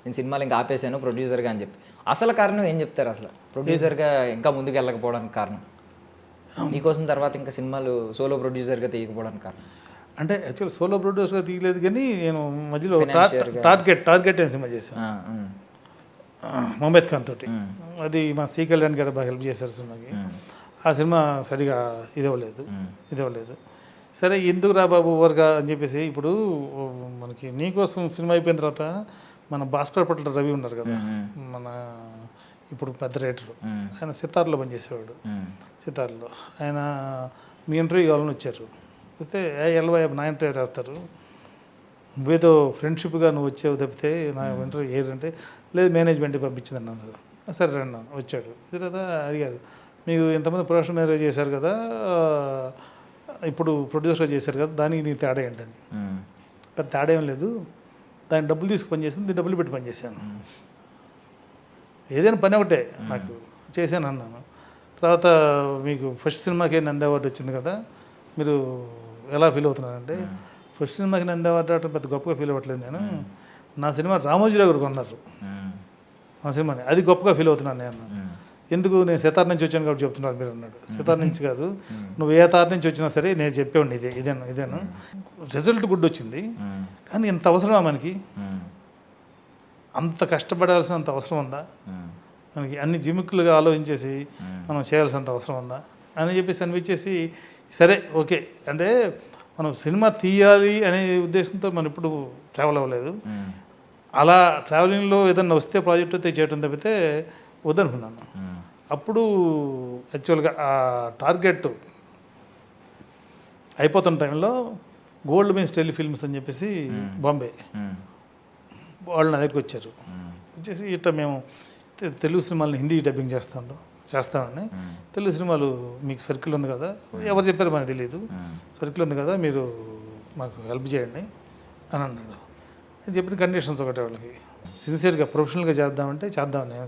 నేను సినిమాలు ఇంకా ఆపేసాను ప్రొడ్యూసర్గా అని చెప్పి. అసలు కారణం ఏం చెప్తారు? అసలు ప్రొడ్యూసర్గా ఇంకా ముందుకు వెళ్ళకపోవడానికి కారణం, నీకోసం తర్వాత ఇంకా సినిమాలు సోలో ప్రొడ్యూసర్గా తీయకపోవడానికి కారణం? అంటే యాక్చువల్ సోలో ప్రొడ్యూసర్గా తీయలేదు, కానీ నేను మధ్యలో టార్గెట్ అని సినిమా చేశాను మొహమ్మద్ ఖాన్ తోటి. అది మా సి కళ్యాణ్ గారు బాగా హెల్ప్ చేశారు సినిమాకి. ఆ సినిమా సరిగా ఇదవ్వలేదు. సరే ఎందుకు రా బాబు ఓవర్గా అని చెప్పేసి, ఇప్పుడు మనకి నీకోసం సినిమా అయిపోయిన తర్వాత మన భాస్కర్ పట్ల రవి ఉన్నారు కదా, మన ఇప్పుడు పెద్ద రైటరు, ఆయన సితార్లో పనిచేసేవాడు. సితార్లో ఆయన మీ ఇంటర్వ్యూ కావాలని వచ్చారు. వస్తే ఎల్వై నా ఇంటర్వ్యూ రాస్తారు, నువ్వేదో ఫ్రెండ్షిప్గా నువ్వు వచ్చావు తప్పితే నా ఇంటర్వ్యూ ఏదంటే లేదు మేనేజ్మెంట్కి పంపించిందని అన్నారు. సరే రండి వచ్చాడు. తర్వాత అడిగారు, మీకు ఇంతమంది ప్రొడక్షన్ మేనేజర్ చేశారు కదా, ఇప్పుడు ప్రొడ్యూసర్గా చేశారు కదా, దానికి నీ తేడా ఏంటని. పెద్ద తేడా ఏం లేదు, దానికి డబ్బులు తీసుకు పని చేసాను, దీన్ని డబ్బులు పెట్టి పని చేశాను, ఏదైనా పని ఒకటే నాకు చేశాను అన్నాను. తర్వాత మీకు ఫస్ట్ సినిమాకి నంది అవార్డు వచ్చింది కదా, మీరు ఎలా ఫీల్ అవుతున్నారంటే, ఫస్ట్ సినిమాకి నంది అవార్డు అంటే పెద్ద గొప్పగా ఫీల్ అవ్వట్లేదు నేను, నా సినిమా రామోజీరావు గారు కొన్నారు నా సినిమాని, అది గొప్పగా ఫీల్ అవుతున్నాను నేను. ఎందుకు? నేను సితార్ నుంచి వచ్చాను కాబట్టి చెప్తున్నారు మీరు అన్నాడు. సితార్ నుంచి కాదు, నువ్వు ఏ తార్ నుంచి వచ్చినా సరే నేను చెప్పేవాడిని ఇదేను. రిజల్ట్ గుడ్ వచ్చింది, కానీ ఇంత అవసరమా మనకి? అంత కష్టపడాల్సిన అంత అవసరం ఉందా మనకి? అన్ని జిమిక్కులుగా ఆలోచించేసి మనం చేయాల్సినంత అవసరం ఉందా అని చెప్పేసి అనిపించేసి, సరే ఓకే అంటే మనం సినిమా తీయాలి అనే ఉద్దేశంతో మనం ఇప్పుడు ట్రావెల్ అవ్వలేదు. అలా ట్రావెలింగ్లో ఏదన్నా వస్తే ప్రాజెక్ట్ అయితే చేయటం తప్పితే వద్దనుకున్నాను. అప్పుడు యాక్చువల్గా ఆ టార్గెట్ అయిపోతున్న టైంలో గోల్డ్ మీన్స్ టెలిఫిల్మ్స్ అని చెప్పేసి బాంబే వాళ్ళు నా దగ్గరికి వచ్చారు. వచ్చేసి ఇట్లా మేము తెలుగు సినిమాలని హిందీ డబ్బింగ్ చేస్తామని, తెలుగు సినిమాలు మీకు సర్కిల్ ఉంది కదా, ఎవరు చెప్పారు మనకు తెలియదు, సర్కిల్ ఉంది కదా మీరు మాకు హెల్ప్ చేయండి అని అన్నాడు. అని చెప్పిన కండిషన్స్ ఒకటే వాళ్ళకి, సిన్సియర్గా ప్రొఫెషనల్గా చేద్దామంటే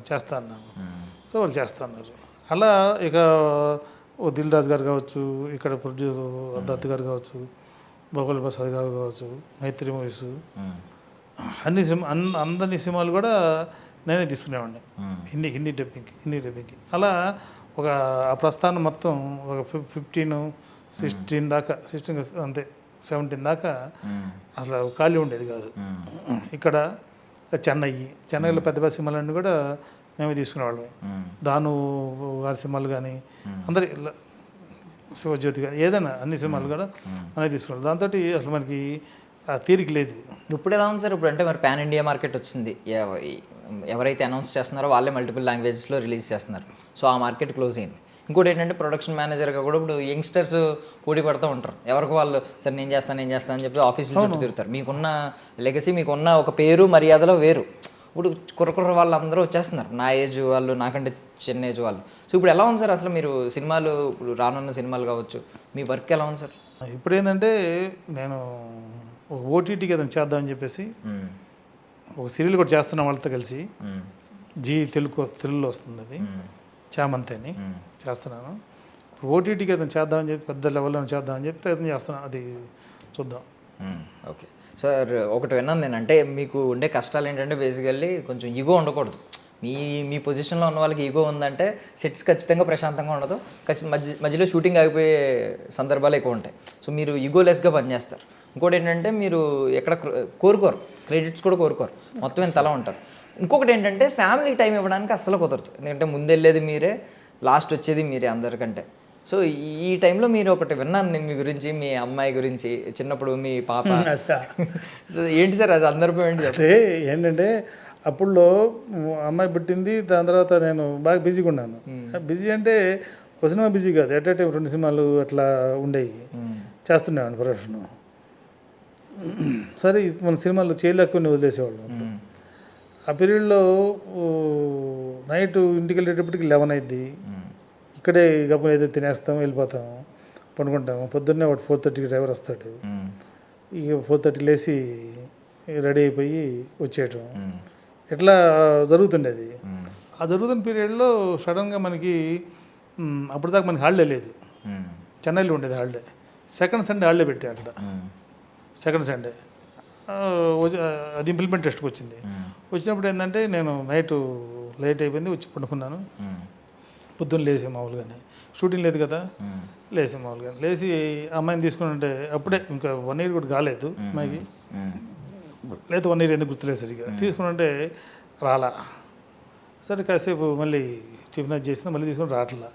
చేస్తా అన్నాను. సో వాళ్ళు చేస్తా అన్నారు. అలా ఇక ఓ దిల్ రాజు గారు కావచ్చు, ఇక్కడ ప్రొడ్యూసర్ దత్ గారు కావచ్చు, భోగల్ ప్రసాద్ గారు కావచ్చు, మైత్రి మూవీస్, అందరి సినిమాలు కూడా నేనే తీసుకునేవాడిని హిందీ డబ్బింగ్కి. అలా ఒక ఆ ప్రస్థానం మొత్తం ఒక 16 దాకా 16 అంతే 17 దాకా అసలు ఖాళీ ఉండేది కాదు. ఇక్కడ చెన్నైలో పెద్ద సినిమాలన్నీ కూడా మేమే తీసుకునేవాళ్ళం. దాను గారి సినిమాలు కానీ అందరి శివజ్యోతి కానీ ఏదైనా అన్ని సినిమాలు కూడా మనమే తీసుకునేవాళ్ళం. దాంతో అసలు మనకి తీరిక లేదు. ఇప్పుడు ఎలా ఉంది సార్? ఇప్పుడు అంటే మరి పాన్ ఇండియా మార్కెట్ వచ్చింది, ఎవరైతే అనౌన్స్ చేస్తున్నారో వాళ్ళే మల్టిపుల్ లాంగ్వేజెస్లో రిలీజ్ చేస్తున్నారు. సో ఆ మార్కెట్ క్లోజ్ అయింది. ఇంకోటి ఏంటంటే ప్రొడక్షన్ మేనేజర్గా కూడా ఇప్పుడు యంగ్స్టర్స్ పోటీ పడుతూ ఉంటారు, ఎవరికి వాళ్ళు సరే నేను చేస్తాను అని చెప్పి ఆఫీసులో చుట్టూ తిరుగుతారు. మీకున్న లెగసీ, మీకున్న ఒక పేరు మర్యాదలో వేరు. ఇప్పుడు కుర్ర వాళ్ళందరూ వచ్చేస్తున్నారు, నా ఏజ్ వాళ్ళు, నాకంటే చిన్న ఏజ్ వాళ్ళు. సో ఇప్పుడు ఎలా ఉంది సార్ అసలు మీరు సినిమాలు, ఇప్పుడు రానున్న సినిమాలు కావచ్చు, మీ వర్క్ ఎలా ఉంది సార్? ఇప్పుడు ఏంటంటే నేను ఒక ఓటీటీకి ఏదైనా చేద్దామని చెప్పేసి ఒక సీరియల్ కూడా చేస్తున్నాం వాళ్ళతో కలిసి. జీ తెలుగులో వస్తుంది అది, చామంతి అని చేస్తున్నాను. ఇప్పుడు ఓటీటీకి ఏదైనా చేద్దామని చెప్పి, పెద్ద లెవెల్లో చేద్దామని చెప్పి ప్రయత్నం చేస్తున్నాను. అది చూద్దాం. ఓకే సార్, ఒకటి విన్నాను నేను, అంటే మీకు ఉండే కష్టాలు ఏంటంటే బేసికల్లీ కొంచెం ఈగో ఉండకూడదు. మీ పొజిషన్లో ఉన్న వాళ్ళకి ఈగో ఉందంటే సెట్స్ ఖచ్చితంగా ప్రశాంతంగా ఉండదు, మధ్యలో షూటింగ్ ఆగిపోయే సందర్భాలు ఎక్కువ ఉంటాయి. సో మీరు ఈగోలెస్గా పనిచేస్తారు. ఇంకోటి ఏంటంటే మీరు ఎక్కడ కోరుకోరు, క్రెడిట్స్ కూడా కోరుకోరు, మొత్తం ఇంత అలా ఉంటారు. ఇంకొకటి ఏంటంటే ఫ్యామిలీ టైం ఇవ్వడానికి అస్సలు కుదరదు, ఎందుకంటే ముందెళ్ళేది మీరే, లాస్ట్ వచ్చేది మీరే అందరికంటే. సో ఈ టైంలో మీరు ఒకటి విన్నాను నేను మీ గురించి, మీ అమ్మాయి గురించి, చిన్నప్పుడు మీ పాప ఏంటి సార్ అది సందర్భం ఏంటి? అంటే ఏంటంటే అప్పుడులో అమ్మాయి పుట్టింది, దాని తర్వాత నేను బాగా బిజీగా ఉన్నాను. బిజీ అంటే ఒక సినిమా బిజీ కాదు, ఎట్ ఏ టైం 2 సినిమాలు అట్లా ఉండేవి, చేస్తున్నాను ప్రొడక్షన్. సరే మన సినిమాలు చేయలేకొని వదిలేసేవాళ్ళం. ఆ పీరియడ్లో నైట్ ఇంటికి వెళ్ళేటప్పటికి 11 అయింది. ఇక్కడే గప్పని ఏదో తినేస్తాము, వెళ్ళిపోతాము, పడుకుంటాము. పొద్దున్నే వాడు 4:30కి డ్రైవర్ వస్తాడు. ఇక 4:30 లేచి రెడీ అయిపోయి వచ్చేయటం, ఇట్లా జరుగుతుండేది. ఆ జరుగుతున్న పీరియడ్లో సడన్గా మనకి అప్పటిదాకా మనకి హాలిడే లేదు, చెన్నైలో ఉండేది హాలిడే. సెకండ్ సండే హాలిడే పెట్టా అక్కడ, సెకండ్ సండే. అది ఇంప్లిమెంట్ టెస్ట్కి వచ్చింది. వచ్చినప్పుడు ఏంటంటే నేను నైట్ లేట్ అయిపోయింది, వచ్చి పడుకున్నాను. పొద్దున్న లేచి మామూలుగానే, షూటింగ్ లేదు కదా, లేచి మామూలుగా లేచి అమ్మాయిని తీసుకుని ఉంటే అప్పుడే ఇంకా 1 year కూడా కాలేదు అమ్మాయికి, లేదా 1 year ఎందుకు గుర్తులేదు సరిగ్గా. తీసుకుని ఉంటే రాలా. సరే కాసేపు మళ్ళీ టిఫిన్ చేసిన, మళ్ళీ తీసుకుని రావట్లా,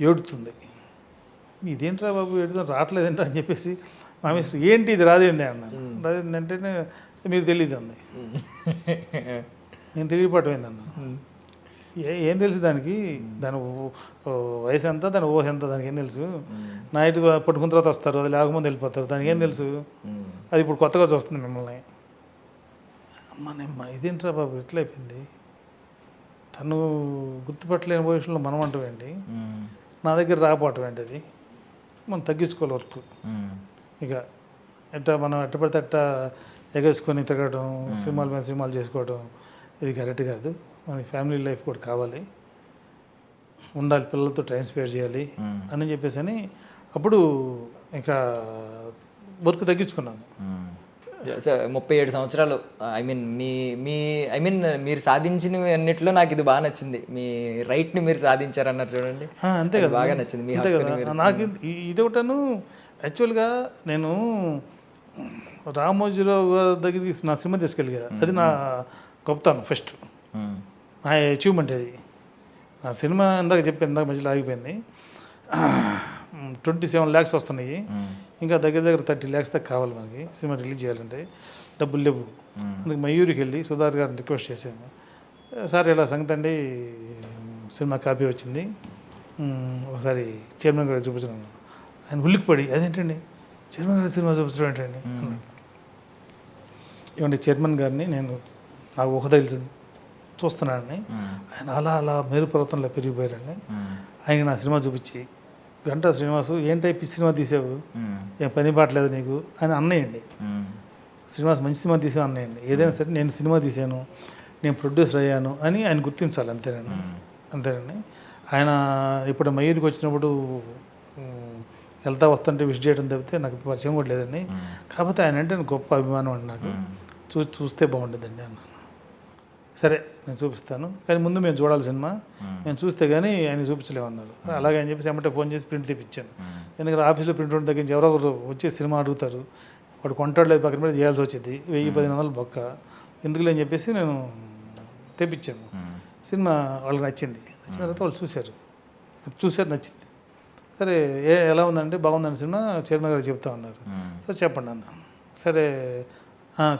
ఏడుతుంది. ఇదేంట్రా బాబు ఏడుతుంది, రావట్లేదేంట్రా అని చెప్పేసి మా మిస్టర్ ఏంటి ఇది రాదేంది అన్నాను. రాదేందంటేనే మీరు తెలియదు అంది. నేను తెలియపటమైందన్నా. ఏం తెలుసు దానికి, దాని వయసు ఎంత, దాని ఊహ ఎంత, దానికి ఏం తెలుసు. నైట్ పట్టుకున్న తర్వాత వస్తారు, అది లేకముందు వెళ్ళిపోతారు, దానికి ఏం తెలుసు. అది ఇప్పుడు కొత్తగా చూస్తుంది మిమ్మల్ని. అమ్మా ఇదేంట్రా బాబు ఎట్లా అయిపోయింది, తను గుర్తుపట్టలేని పొజిషన్లో మనం అంటాం ఏంటి, నా దగ్గర రాకపోవటం ఏంటి, అది మనం తగ్గించుకోవాలి వర్క్. ఇక ఎట్టా మనం ఎట్ట పడితే అట్టా ఎగేసుకొని తిరగడం, సినిమాల మీద సినిమాలు చేసుకోవడం, ఇది కరెక్ట్ కాదు. మనకి ఫ్యామిలీ లైఫ్ కూడా కావాలి, ఉండాలి, పిల్లలతో టైం స్పెండ్ చేయాలి అని చెప్పేసి అని అప్పుడు ఇంకా వర్క్ తగ్గించుకున్నాను. 37 సంవత్సరాలు, మీరు సాధించిన అన్నిట్లో నాకు ఇది బాగా నచ్చింది. మీ రైట్ని మీరు సాధించారన్నారు చూడండి, అంతే కదా, బాగా నచ్చింది. అంతే కదా. నాకు ఇది ఒకటను యాక్చువల్గా నేను రామోజీరావు దగ్గరికి నా సినిమా తీసుకెళ్ళగా, అది నా గొప్పతనం, ఫస్ట్ నా అచీవ్మెంట్ అది. ఆ సినిమా ఇందాక మధ్యలో ఆగిపోయింది. 27 lakhs వస్తున్నాయి, ఇంకా దగ్గర 30 lakhs దాకా కావాలి మనకి సినిమా రిలీజ్ చేయాలంటే, డబ్బులు లేవు. అందుకు మయూరికి వెళ్ళి సుధార్ గారిని రిక్వెస్ట్ చేశాను, సార్ ఇలా సంగతి అండి, సినిమా కాపీ వచ్చింది, ఒకసారి చైర్మన్ గారికి చూపించాను. ఆయన ఉల్లికిపడి అదేంటండి చైర్మన్ గారి సినిమా చూపించడం ఏంటండి అన్నాడు. ఏమండి చైర్మన్ గారిని నేను నాకు ఊహ తెలిసి చూస్తున్నానని, ఆయన అలా మేరు పర్వతంలో పెరిగిపోయారండి. ఆయన నా సినిమా చూపించి, గంటా శ్రీనివాసు ఏం టైప్ సినిమా తీసావు, ఏం పని బాటలేదు నీకు అని అన్నయ్యండి. శ్రీనివాస్ మంచి సినిమా తీసావు అన్నయ్యండి. ఏదైనా సరే నేను సినిమా తీశాను, నేను ప్రొడ్యూసర్ అయ్యాను అని ఆయన గుర్తించాలి, అంతేనండి. ఆయన ఇప్పుడు మయూరికి వచ్చినప్పుడు వెళ్తా వస్తుంటే విష్ చేయడం తప్పితే నాకు పరిచయం కూడా లేదండి. కాకపోతే ఆయన అంటే గొప్ప అభిమానం అండి నాకు, చూస్తే బాగుంటుందండి అన్నాను. సరే నేను చూపిస్తాను, కానీ ముందు మేము చూడాలి సినిమా, మేము చూస్తే కానీ ఆయన చూపించలేమన్నారు. అలాగే అని చెప్పేసి ఏమంటే ఫోన్ చేసి ప్రింట్ తెప్పించాను. ఎందుకంటే ఆఫీస్లో ప్రింట్ ఉన్న దగ్గర నుంచి ఎవరో ఒకరు వచ్చి సినిమా అడుగుతారు, వాడు కొంటాడు లేదు పక్కన మీద చేయాల్సి వచ్చింది, 1000-1500 బొక్క ఎందుకులే అని చెప్పేసి నేను తెప్పించాను. సినిమా వాళ్ళకి నచ్చిన తర్వాత వాళ్ళు చూశారు, నచ్చింది. సరే ఎలా ఉందంటే బాగుందండి సినిమా, చైర్మన్ గారు చెప్తా ఉన్నారు. సరే చెప్పండి అన్న. సరే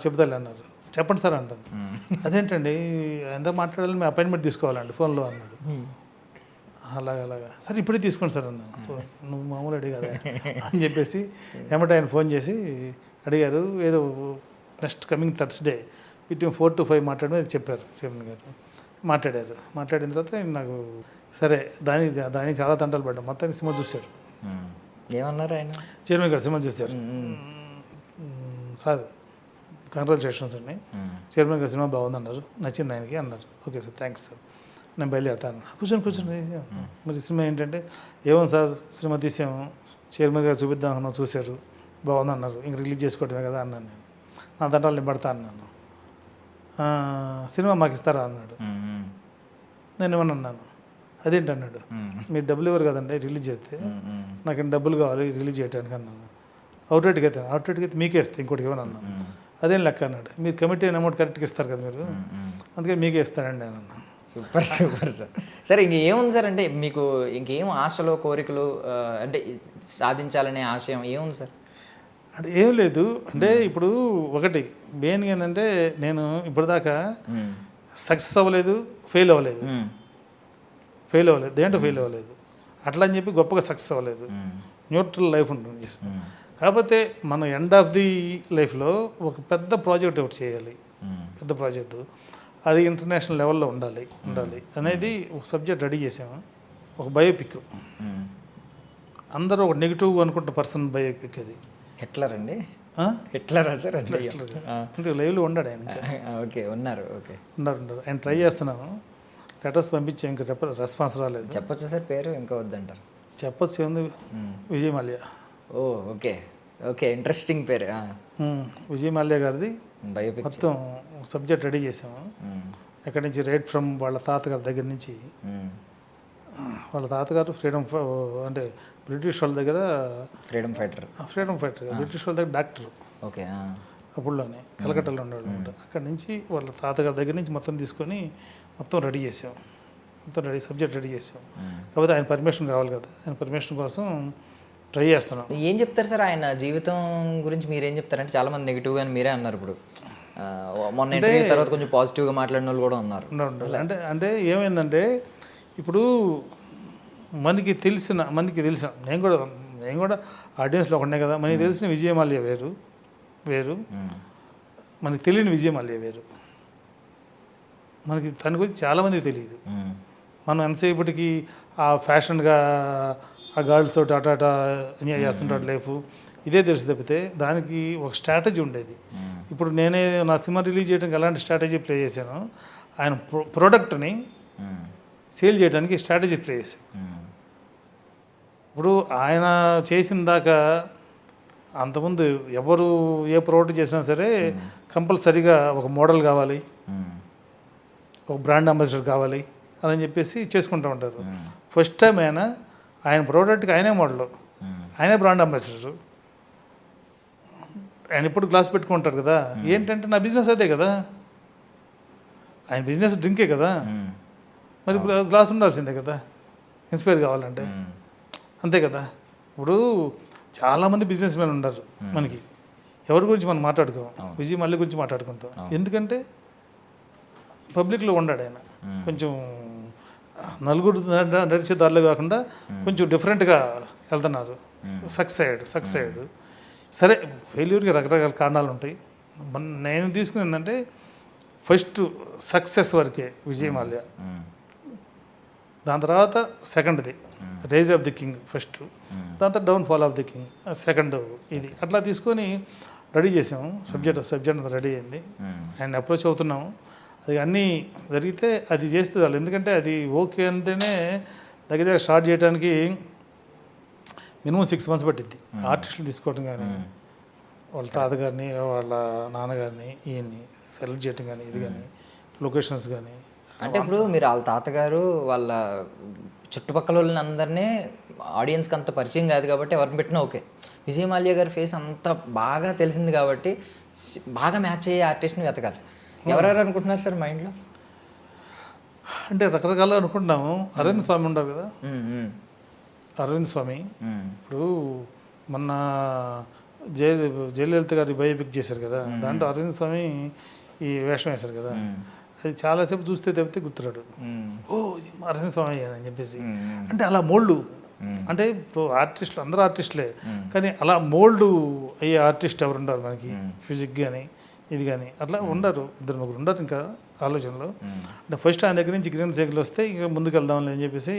చెప్తాలే అన్నారు. చెప్పండి సార్ అంటాను. అదేంటండి ఎంత మాట్లాడాలి, మీ అపాయింట్మెంట్ తీసుకోవాలండి ఫోన్లో అన్నాడు. అలాగా సరే ఇప్పుడే తీసుకోండి సార్ అన్నాను. నువ్వు మామూలు అడిగి కదా అని చెప్పేసి ఏమంటే ఆయన ఫోన్ చేసి అడిగారు. ఏదో next coming Thursday between 4 to 5 మాట్లాడమని చెప్పారు చైర్మన్ గారు. మాట్లాడిన తర్వాత నాకు సరే దానికి చాలా తంటాలు పడ్డాం. మొత్తానికి సినిమా చూశారు. ఏమన్నారు ఆయన? చైర్మన్ గారు సినిమా చూశారు. సార్ కంగ్రాచులేషన్స్ అండి, చైర్మన్ గారు సినిమా బాగుందన్నారు, నచ్చింది ఆయనకి అన్నారు. ఓకే సార్, థ్యాంక్స్ సార్, నేను బయలుదేరుతాను. కూర్చొని మరి సినిమా ఏంటంటే, ఏమో సార్ సినిమా తీసాము, చైర్మన్ గారు చూపిద్దాం అన్నాం, చూశారు, బాగుందన్నారు, ఇంక రిలీజ్ చేసుకోవటమే కదా అన్నాను. నేను నా దండాలు నేను పడతా అన్నాను. సినిమా మాకు ఇస్తారా అన్నాడు. నేను ఏమన్నా అన్నాను, అదేంటి అన్నాడు. మీరు డబ్బులు ఇవ్వరు కదండి రిలీజ్ చేస్తే, నాకు డబ్బులు కావాలి రిలీజ్ చేయడానికి అన్నాను. అవుట్రేట్కి అయితే మీకే ఇస్తాను, ఇంకోటికి ఇవ్వను అన్నాను. అదేం లెక్క అన్నాడు. మీరు కమిటీ అమౌంట్ కరెక్ట్గా ఇస్తారు కదా మీరు, అందుకే మీకే ఇస్తానండి నేను అన్నాను. Super sir. సరే ఇంకేముంది సార్, అంటే మీకు ఇంకేం ఆశలు కోరికలు అంటే సాధించాలనే ఆశయం ఏముంది సార్? అంటే ఏం లేదు, అంటే ఇప్పుడు ఒకటి మెయిన్ ఏంటంటే, నేను ఇప్పటిదాకా సక్సెస్ అవ్వలేదు, ఫెయిల్ అవ్వలేదు, దేంట్లో ఫెయిల్ అవ్వలేదు, అట్లా అని చెప్పి గొప్పగా సక్సెస్ అవ్వలేదు, న్యూట్రల్ లైఫ్ ఉంటుంది. కాకపోతే మనం ఎండ్ ఆఫ్ ది లైఫ్లో ఒక పెద్ద ప్రాజెక్ట్ ఒకటి చేయాలి, పెద్ద ప్రాజెక్టు, అది ఇంటర్నేషనల్ లెవెల్లో ఉండాలి అనేది ఒక సబ్జెక్ట్ రెడీ చేసాము. ఒక బయోపిక్, అందరూ ఒక నెగిటివ్ అనుకుంటున్న పర్సన్ బయోపిక్. అది హిట్లర్ అండి? హిట్లరా సార్? అంటే లైవ్లో ఉన్నాడు ఆయన. ఓకే, ఉన్నారు ఆయన ట్రై చేస్తున్నాము, లెటర్స్ పంపించాం, ఇంకా రెస్పాన్స్ రాలేదు. చెప్పొచ్చు సార్ పేరు? ఇంకా వద్దంటారు? చెప్పొచ్చు, ఏముంది, విజయ్ మాల్యా. ఓ ఓకే, ఇంట్రెస్టింగ్ పేరు. విజయ్ మాల్యా గారిది బయోపిక్ మొత్తం సబ్జెక్ట్ రెడీ చేసాము. ఎక్కడి నుంచి, రైట్ ఫ్రమ్ వాళ్ళ తాతగారి దగ్గర నుంచి, వాళ్ళ తాతగారు అంటే బ్రిటిష్ వాళ్ళ దగ్గర ఫ్రీడమ్ ఫైటర్, బ్రిటిష్ వాళ్ళ దగ్గర డాక్టర్. ఓకే, అప్పుడులోనే కలకట్టాలో ఉన్నాడు అనమాట. అక్కడి నుంచి వాళ్ళ తాతగారి దగ్గర నుంచి మొత్తం తీసుకొని మొత్తం రెడీ చేసాం, సబ్జెక్ట్ రెడీ చేసాం. కాకపోతే ఆయన పర్మిషన్ కావాలి కదా, ఆయన పర్మిషన్ కోసం ట్రై చేస్తున్నాం. ఏం చెప్తారు సార్ ఆయన జీవితం గురించి? మీరేం చెప్తారంటే, చాలా మంది నెగిటివ్గా అని మీరే అన్నారు. ఇప్పుడు మొన్న ఇంటర్వ్యూ తర్వాత కొంచెం పాజిటివ్గా మాట్లాడిన వాళ్ళు కూడా ఉన్నారు. అంటే ఏమైందంటే, ఇప్పుడు మనకి తెలిసిన నేను కూడా ఆడియన్స్లో ఒకనే కదా, మనకి తెలిసిన విజయ్ మాల్యా వేరు, మనకి తెలియని విజయ్ మాల్యా వేరు. మనకి తన గురించి చాలామందికి తెలియదు. మనం ఎంతసేపటికి ఆ ఫ్యాషన్గా ఆ గర్ల్స్ తోటి అటాటా ఎంజాయ్ చేస్తుంటాడు లైఫ్, ఇదే తెలుసు తప్పితే దానికి ఒక స్ట్రాటజీ ఉండేది. ఇప్పుడు నేనే నా సినిమా రిలీజ్ చేయడానికి ఎలాంటి స్ట్రాటజీ ప్లే చేశాను, ఆయన ప్రోడక్ట్ని సేల్ చేయడానికి స్ట్రాటజీ ప్లే చేశాను. ఇప్పుడు ఆయన చేసిన దాకా అంతకుముందు ఎవరు ఏ ప్రోడక్ట్ చేసినా సరే కంపల్సరీగా ఒక మోడల్ కావాలి, ఒక బ్రాండ్ అంబాసిడర్ కావాలి అని చెప్పేసి చేసుకుంటూ ఉంటారు. ఫస్ట్ టైం ఆయన ప్రోడక్ట్కి ఆయనే మోడల్, ఆయనే బ్రాండ్ అంబాసిడర్. ఆయన ఇప్పుడు గ్లాస్ పెట్టుకుంటారు కదా, ఏంటంటే నా బిజినెస్ అదే కదా, ఆయన బిజినెస్ డ్రింకే కదా, మరి గ్లాస్ ఉండాల్సిందే కదా ఇన్స్పైర్ కావాలంటే, అంతే కదా. ఇప్పుడు చాలామంది బిజినెస్ మ్యాన్ ఉన్నారు మనకి, ఎవరి గురించి మనం మాట్లాడుకోం, విజయ్ మల్లి గురించి మాట్లాడుకుంటాం. ఎందుకంటే పబ్లిక్లో ఉన్నాడు ఆయన, కొంచెం నలుగురు నడిచే దారిలో కాకుండా కొంచెం డిఫరెంట్గా వెళ్తున్నారు, సక్సెస్ అయ్యాడు. సరే, ఫెయిల్యూర్కి రకరకాల కారణాలు ఉంటాయి. నేను తీసుకుని ఏంటంటే, ఫస్ట్ సక్సెస్ వరకే విజయ్ మాల్యా, దాని తర్వాత సెకండ్ది rise of the king first, దాని తర్వాత downfall of the king second. ఇది అట్లా తీసుకొని రెడీ చేసాము. సబ్జెక్ట్ అంతా రెడీ అయింది, ఆయన అప్రోచ్ అవుతున్నాము. అది అన్నీ జరిగితే అది చేస్తే వాళ్ళు, ఎందుకంటే అది ఓకే అంటేనే దగ్గర స్టార్ట్ చేయడానికి మినిమం 6 months పట్టిద్ది. ఆర్టిస్టులు తీసుకోవడం కానీ, వాళ్ళ తాతగారిని వాళ్ళ నాన్నగారిని ఈయన్ని సెలెక్ట్ చేయడం కానీ, ఇది కానీ లొకేషన్స్ కానీ. అంటే ఇప్పుడు మీరు వాళ్ళ తాతగారు వాళ్ళ చుట్టుపక్కల వాళ్ళని అందరినీ ఆడియన్స్కి అంత పరిచయం కాదు కాబట్టి ఎవరిని పెట్టినా ఓకే. విజయ్ మాల్యా గారి ఫేస్ అంత బాగా తెలిసింది కాబట్టి బాగా మ్యాచ్ అయ్యే ఆర్టిస్ట్ని వెతకాలి. ఎవరెవరు అనుకుంటున్నారు సార్ మైండ్లో? అంటే రకరకాల అనుకుంటున్నాము. అరవింద్ స్వామి ఉన్నారు కదా, అరవింద్ స్వామి ఇప్పుడు మొన్న జయలలిత గారి బయోపిక్ చేశారు కదా, దాంట్లో అరవింద్ స్వామి ఈ వేషం వేశారు కదా. అది చాలాసేపు చూస్తే తప్పితే గుర్తురాడు. మ్మ్. ఓ ఇది నరసింహ స్వామి అని చెప్పేసి అంటే అలా మోల్డ్ అంటే ఇప్పుడు ఆర్టిస్టులు అందరూ ఆర్టిస్టులే కానీ అలా మోల్డ్ అయ్యే ఆర్టిస్ట్ ఎవరు ఉండరు మనకి ఫిజిక్ కానీ ఇది కానీ అట్లా ఉండరు, 2-3 ఉండరు ఇంకా ఆలోచనలో. అంటే ఫస్ట్ ఆయన దగ్గర నుంచి గ్రీన్ సైకిల్ వస్తే ఇంకా ముందుకు వెళ్దాంలే అని చెప్పేసి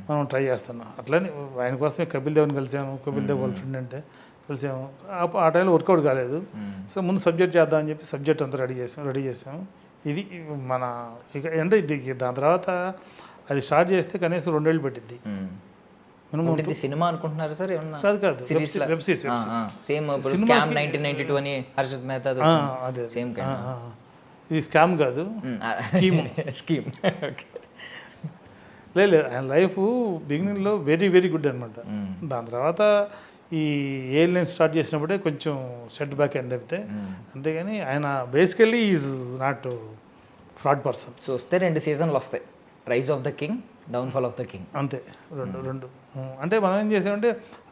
మనం ట్రై చేస్తున్నాం. అట్లనే ఆయన కోసమే కపిల్ దేవ్ని కలిసాము, కపిల్ దేవ్ వాళ్ళ ఫ్రెండ్ అంటే కలిసాము. ఆ టైంలో వర్కౌట్ కాలేదు. సో ముందు సబ్జెక్ట్ చేద్దామని చెప్పి సబ్జెక్ట్ అంతా రెడీ చేసాము. ఇది మన ఇక అంటే ఇది దాని తర్వాత అది స్టార్ట్ చేస్తే కనీసం 2 ఏళ్ళు పెట్టింది. ఇది సినిమా అనుకుంటున్నారు సార్ ఏమన్నా? కాదు series web series same scam 1992 అని హర్షద్ మెహతా అదే సేమ్ ఇది స్కామ్ కాదు, స్కీమ్. స్కీమ్ లేదు ఆయన లైఫ్ బిగినింగ్లో వెరీ వెరీ గుడ్ అనమాట. దాని తర్వాత ఈ ఎయిర్లైన్స్ స్టార్ట్ చేసినప్పుడే కొంచెం సెట్ బ్యాక్ అయింది తప్పితే, అంతేగాని ఆయన basically is not fraud person. So వస్తే 2 సీజన్లు వస్తాయి, rise of the king, downfall of the king. అంతే రెండు అంటే మనం ఏం చేసామంటే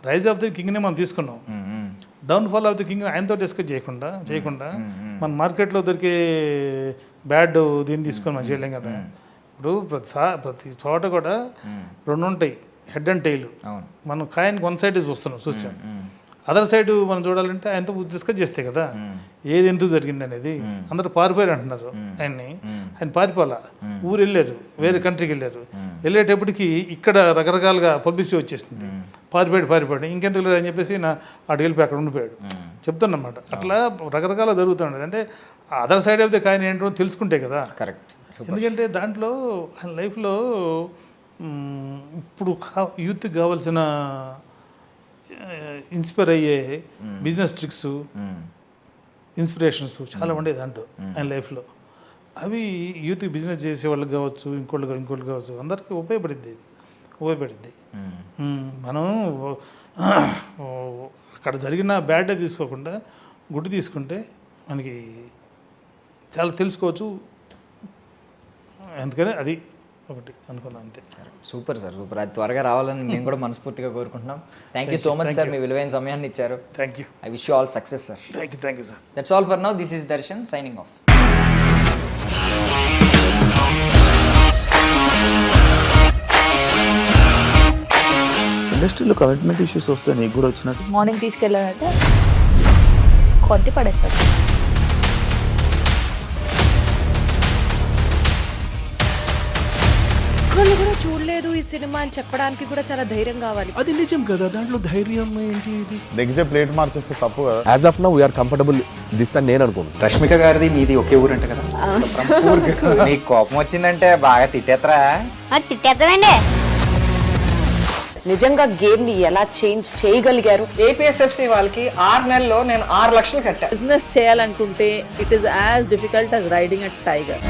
రైజ్ ఆఫ్ ది కింగ్నే మనం తీసుకున్నాం, డౌన్ఫాల్ ఆఫ్ ది కింగ్ ఆయనతో డిస్కస్ చేయకుండా మన మార్కెట్లో దొరికే బ్యాడ్ దీన్ని తీసుకొని మనం చేయలేం కదా. ఇప్పుడు ప్రతి చోట కూడా 2 ఉంటాయి, హెడ్ అండ్ టైల్. మనం కాయనికి 1 సైడ్ చూసాం, అదర్ సైడ్ మనం చూడాలంటే ఆయనతో డిస్కస్ చేస్తే కదా ఏది ఎందుకు జరిగింది అనేది. అందరూ పారిపోయారు అంటున్నారు ఆయన్ని, ఆయన పారిపోలా, ఊరు వెళ్ళారు, వేరే కంట్రీకి వెళ్ళారు. వెళ్ళేటప్పటికి ఇక్కడ రకరకాలుగా పబ్లిసిటీ వచ్చేసింది, పారిపోయాడు ఇంకెందుకు లేదు అని చెప్పేసి అటు వెళ్ళిపోయి అక్కడ ఉండిపోయాడు. చెప్తున్నమాట అట్లా రకరకాల జరుగుతూ ఉండేది. అంటే other side of the coin ఏంటో తెలుసుకుంటే కదా. కరెక్ట్. ఎందుకంటే దాంట్లో ఆయన లైఫ్లో ఇప్పుడు యూత్కి కావాల్సిన ఇన్స్పైర్ అయ్యే బిజినెస్ ట్రిక్స్, ఇన్స్పిరేషన్స్ చాలా ఉండేది దాంట్లో ఆయన లైఫ్లో. అవి యూత్కి బిజినెస్ చేసే వాళ్ళకి కావచ్చు, ఇంకోటి కావచ్చు, అందరికీ ఉపయోగపడింది. మనం అక్కడ జరిగిన బ్యాడ్ తీసుకోకుండా గుడ్ తీసుకుంటే మనకి చాలా తెలుసుకోవచ్చు. అందుకనే అది ఒకటి అనుకున్నాను అంతే. Super sir, super. అది త్వరగా రావాలని మేము కూడా మనస్ఫూర్తిగా కోరుకుంటున్నాం. Thank you so much sir, మీ విలువైన సమయాన్ని ఇచ్చారు. Thank you. I wish you all success sir. Thank you sir. That's all for now. This is Darshan signing off. ఇండస్ట్రీలో కమిట్మెంట్ ఇష్యూస్ వస్తే నీకు కూడా వచ్చినట్టు? మార్నింగ్ తీసుకెళ్ళాలంటే కొట్టి పడేస్తారు. ఒక్కళ్ళు కూడా చూడలేదు ఈ సినిమా అని చెప్పడానికి కూడా చాలా ధైర్యం కావాలి. అది నిజం కదా, దాంట్లో ధైర్యం ఏంటి? నెక్స్ట్ డే ప్లేట్ మార్చేస్తే తప్పు కదా. As of now we are comfortable this అని నేను అనుకుంటున్నాను. రష్మిక గారిది మీది ఒకే ఊరు అంట కదా. నీకు కోపం వచ్చిందంటే బాగా తిట్టేత్తరా? తిట్టేద్దామండి. నిజంగా గేమ్ ని ఎలా చేంజ్ చేయగలిగారు? ఏపీఎస్ఎఫ్సి వాళ్ళకి 6 నెలల్లో నేను 6 లక్షలు కట్టా. బిజినెస్ చేయాలనుకుంటే it is as difficult as riding a tiger.